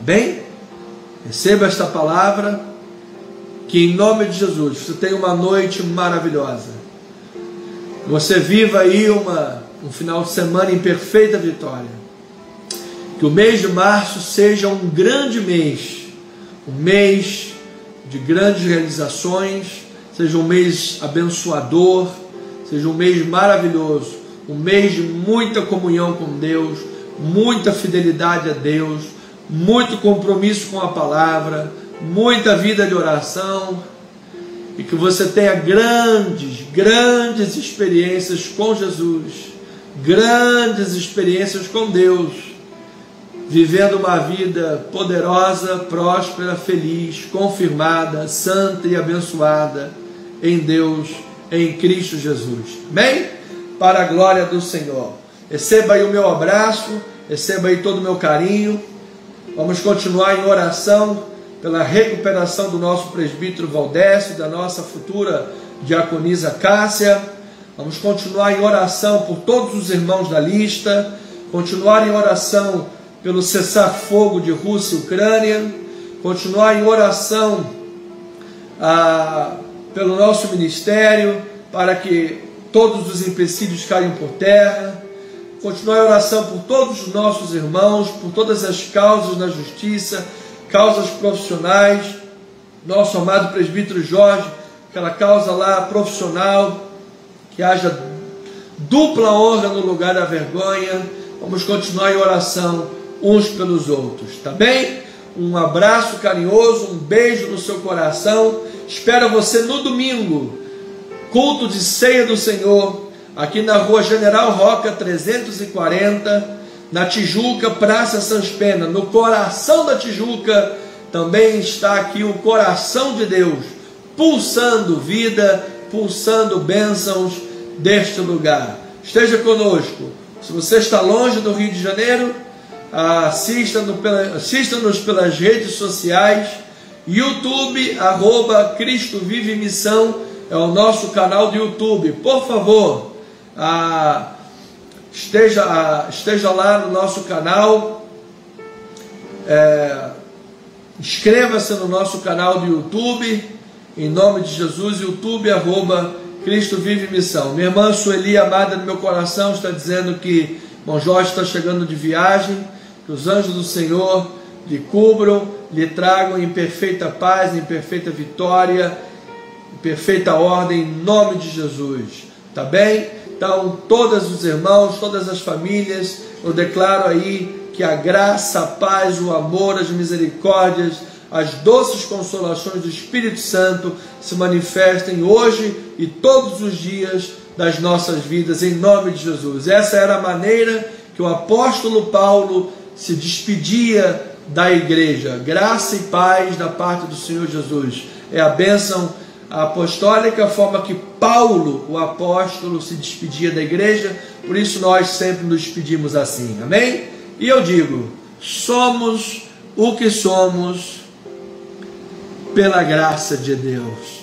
Bem, receba esta palavra, que em nome de Jesus você tenha uma noite maravilhosa. Você viva aí um final de semana em perfeita vitória. Que o mês de março seja um grande mês, um mês de grandes realizações, seja um mês abençoador, seja um mês maravilhoso, um mês de muita comunhão com Deus, muita fidelidade a Deus, muito compromisso com a palavra, muita vida de oração, e que você tenha grandes experiências com Jesus, grandes experiências com Deus, vivendo uma vida poderosa, próspera, feliz, confirmada, santa e abençoada em Deus, em Cristo Jesus. Amém? Para a glória do Senhor. Receba aí o meu abraço, receba aí todo o meu carinho. Vamos continuar em oração pela recuperação do nosso presbítero Valdécio, da nossa futura diaconisa Cássia. Vamos continuar em oração por todos os irmãos da lista, continuar em oração pelo cessar-fogo de Rússia e Ucrânia, continuar em oração pelo nosso ministério, para que todos os empecilhos caiam por terra, continuar em oração por todos os nossos irmãos, por todas as causas na justiça, causas profissionais, nosso amado presbítero Jorge, aquela causa lá profissional, que haja dupla honra no lugar da vergonha. Vamos continuar em oração uns pelos outros, tá bem? Um abraço carinhoso, um beijo no seu coração. Espero você no domingo, culto de ceia do Senhor, aqui na rua General Roca 340, na Tijuca, Praça Sans Pena. No coração da Tijuca também está aqui o coração de Deus, pulsando vida, pulsando bênçãos deste lugar. Esteja conosco. Se você está longe do Rio de Janeiro, assista-nos pelas redes sociais. YouTube, Cristo Vive Missão, é o nosso canal do YouTube. Por favor, esteja lá no nosso canal, inscreva-se no nosso canal do YouTube, em nome de Jesus. YouTube, Cristo Vive Missão. Minha irmã Sueli, amada no meu coração, está dizendo que irmão Jorge está chegando de viagem, que os anjos do Senhor lhe cubram, lhe tragam em perfeita paz, em perfeita vitória, em perfeita ordem, em nome de Jesus, tá bem? Então, todos os irmãos, todas as famílias, eu declaro aí que a graça, a paz, o amor, as misericórdias, as doces consolações do Espírito Santo se manifestem hoje e todos os dias das nossas vidas, em nome de Jesus. Essa era a maneira que o apóstolo Paulo se despedia da igreja. Graça e paz da parte do Senhor Jesus. É a bênção apostólica, a forma que Paulo, o apóstolo, se despedia da igreja. Por isso nós sempre nos despedimos assim, amém? E eu digo, somos o que somos pela graça de Deus.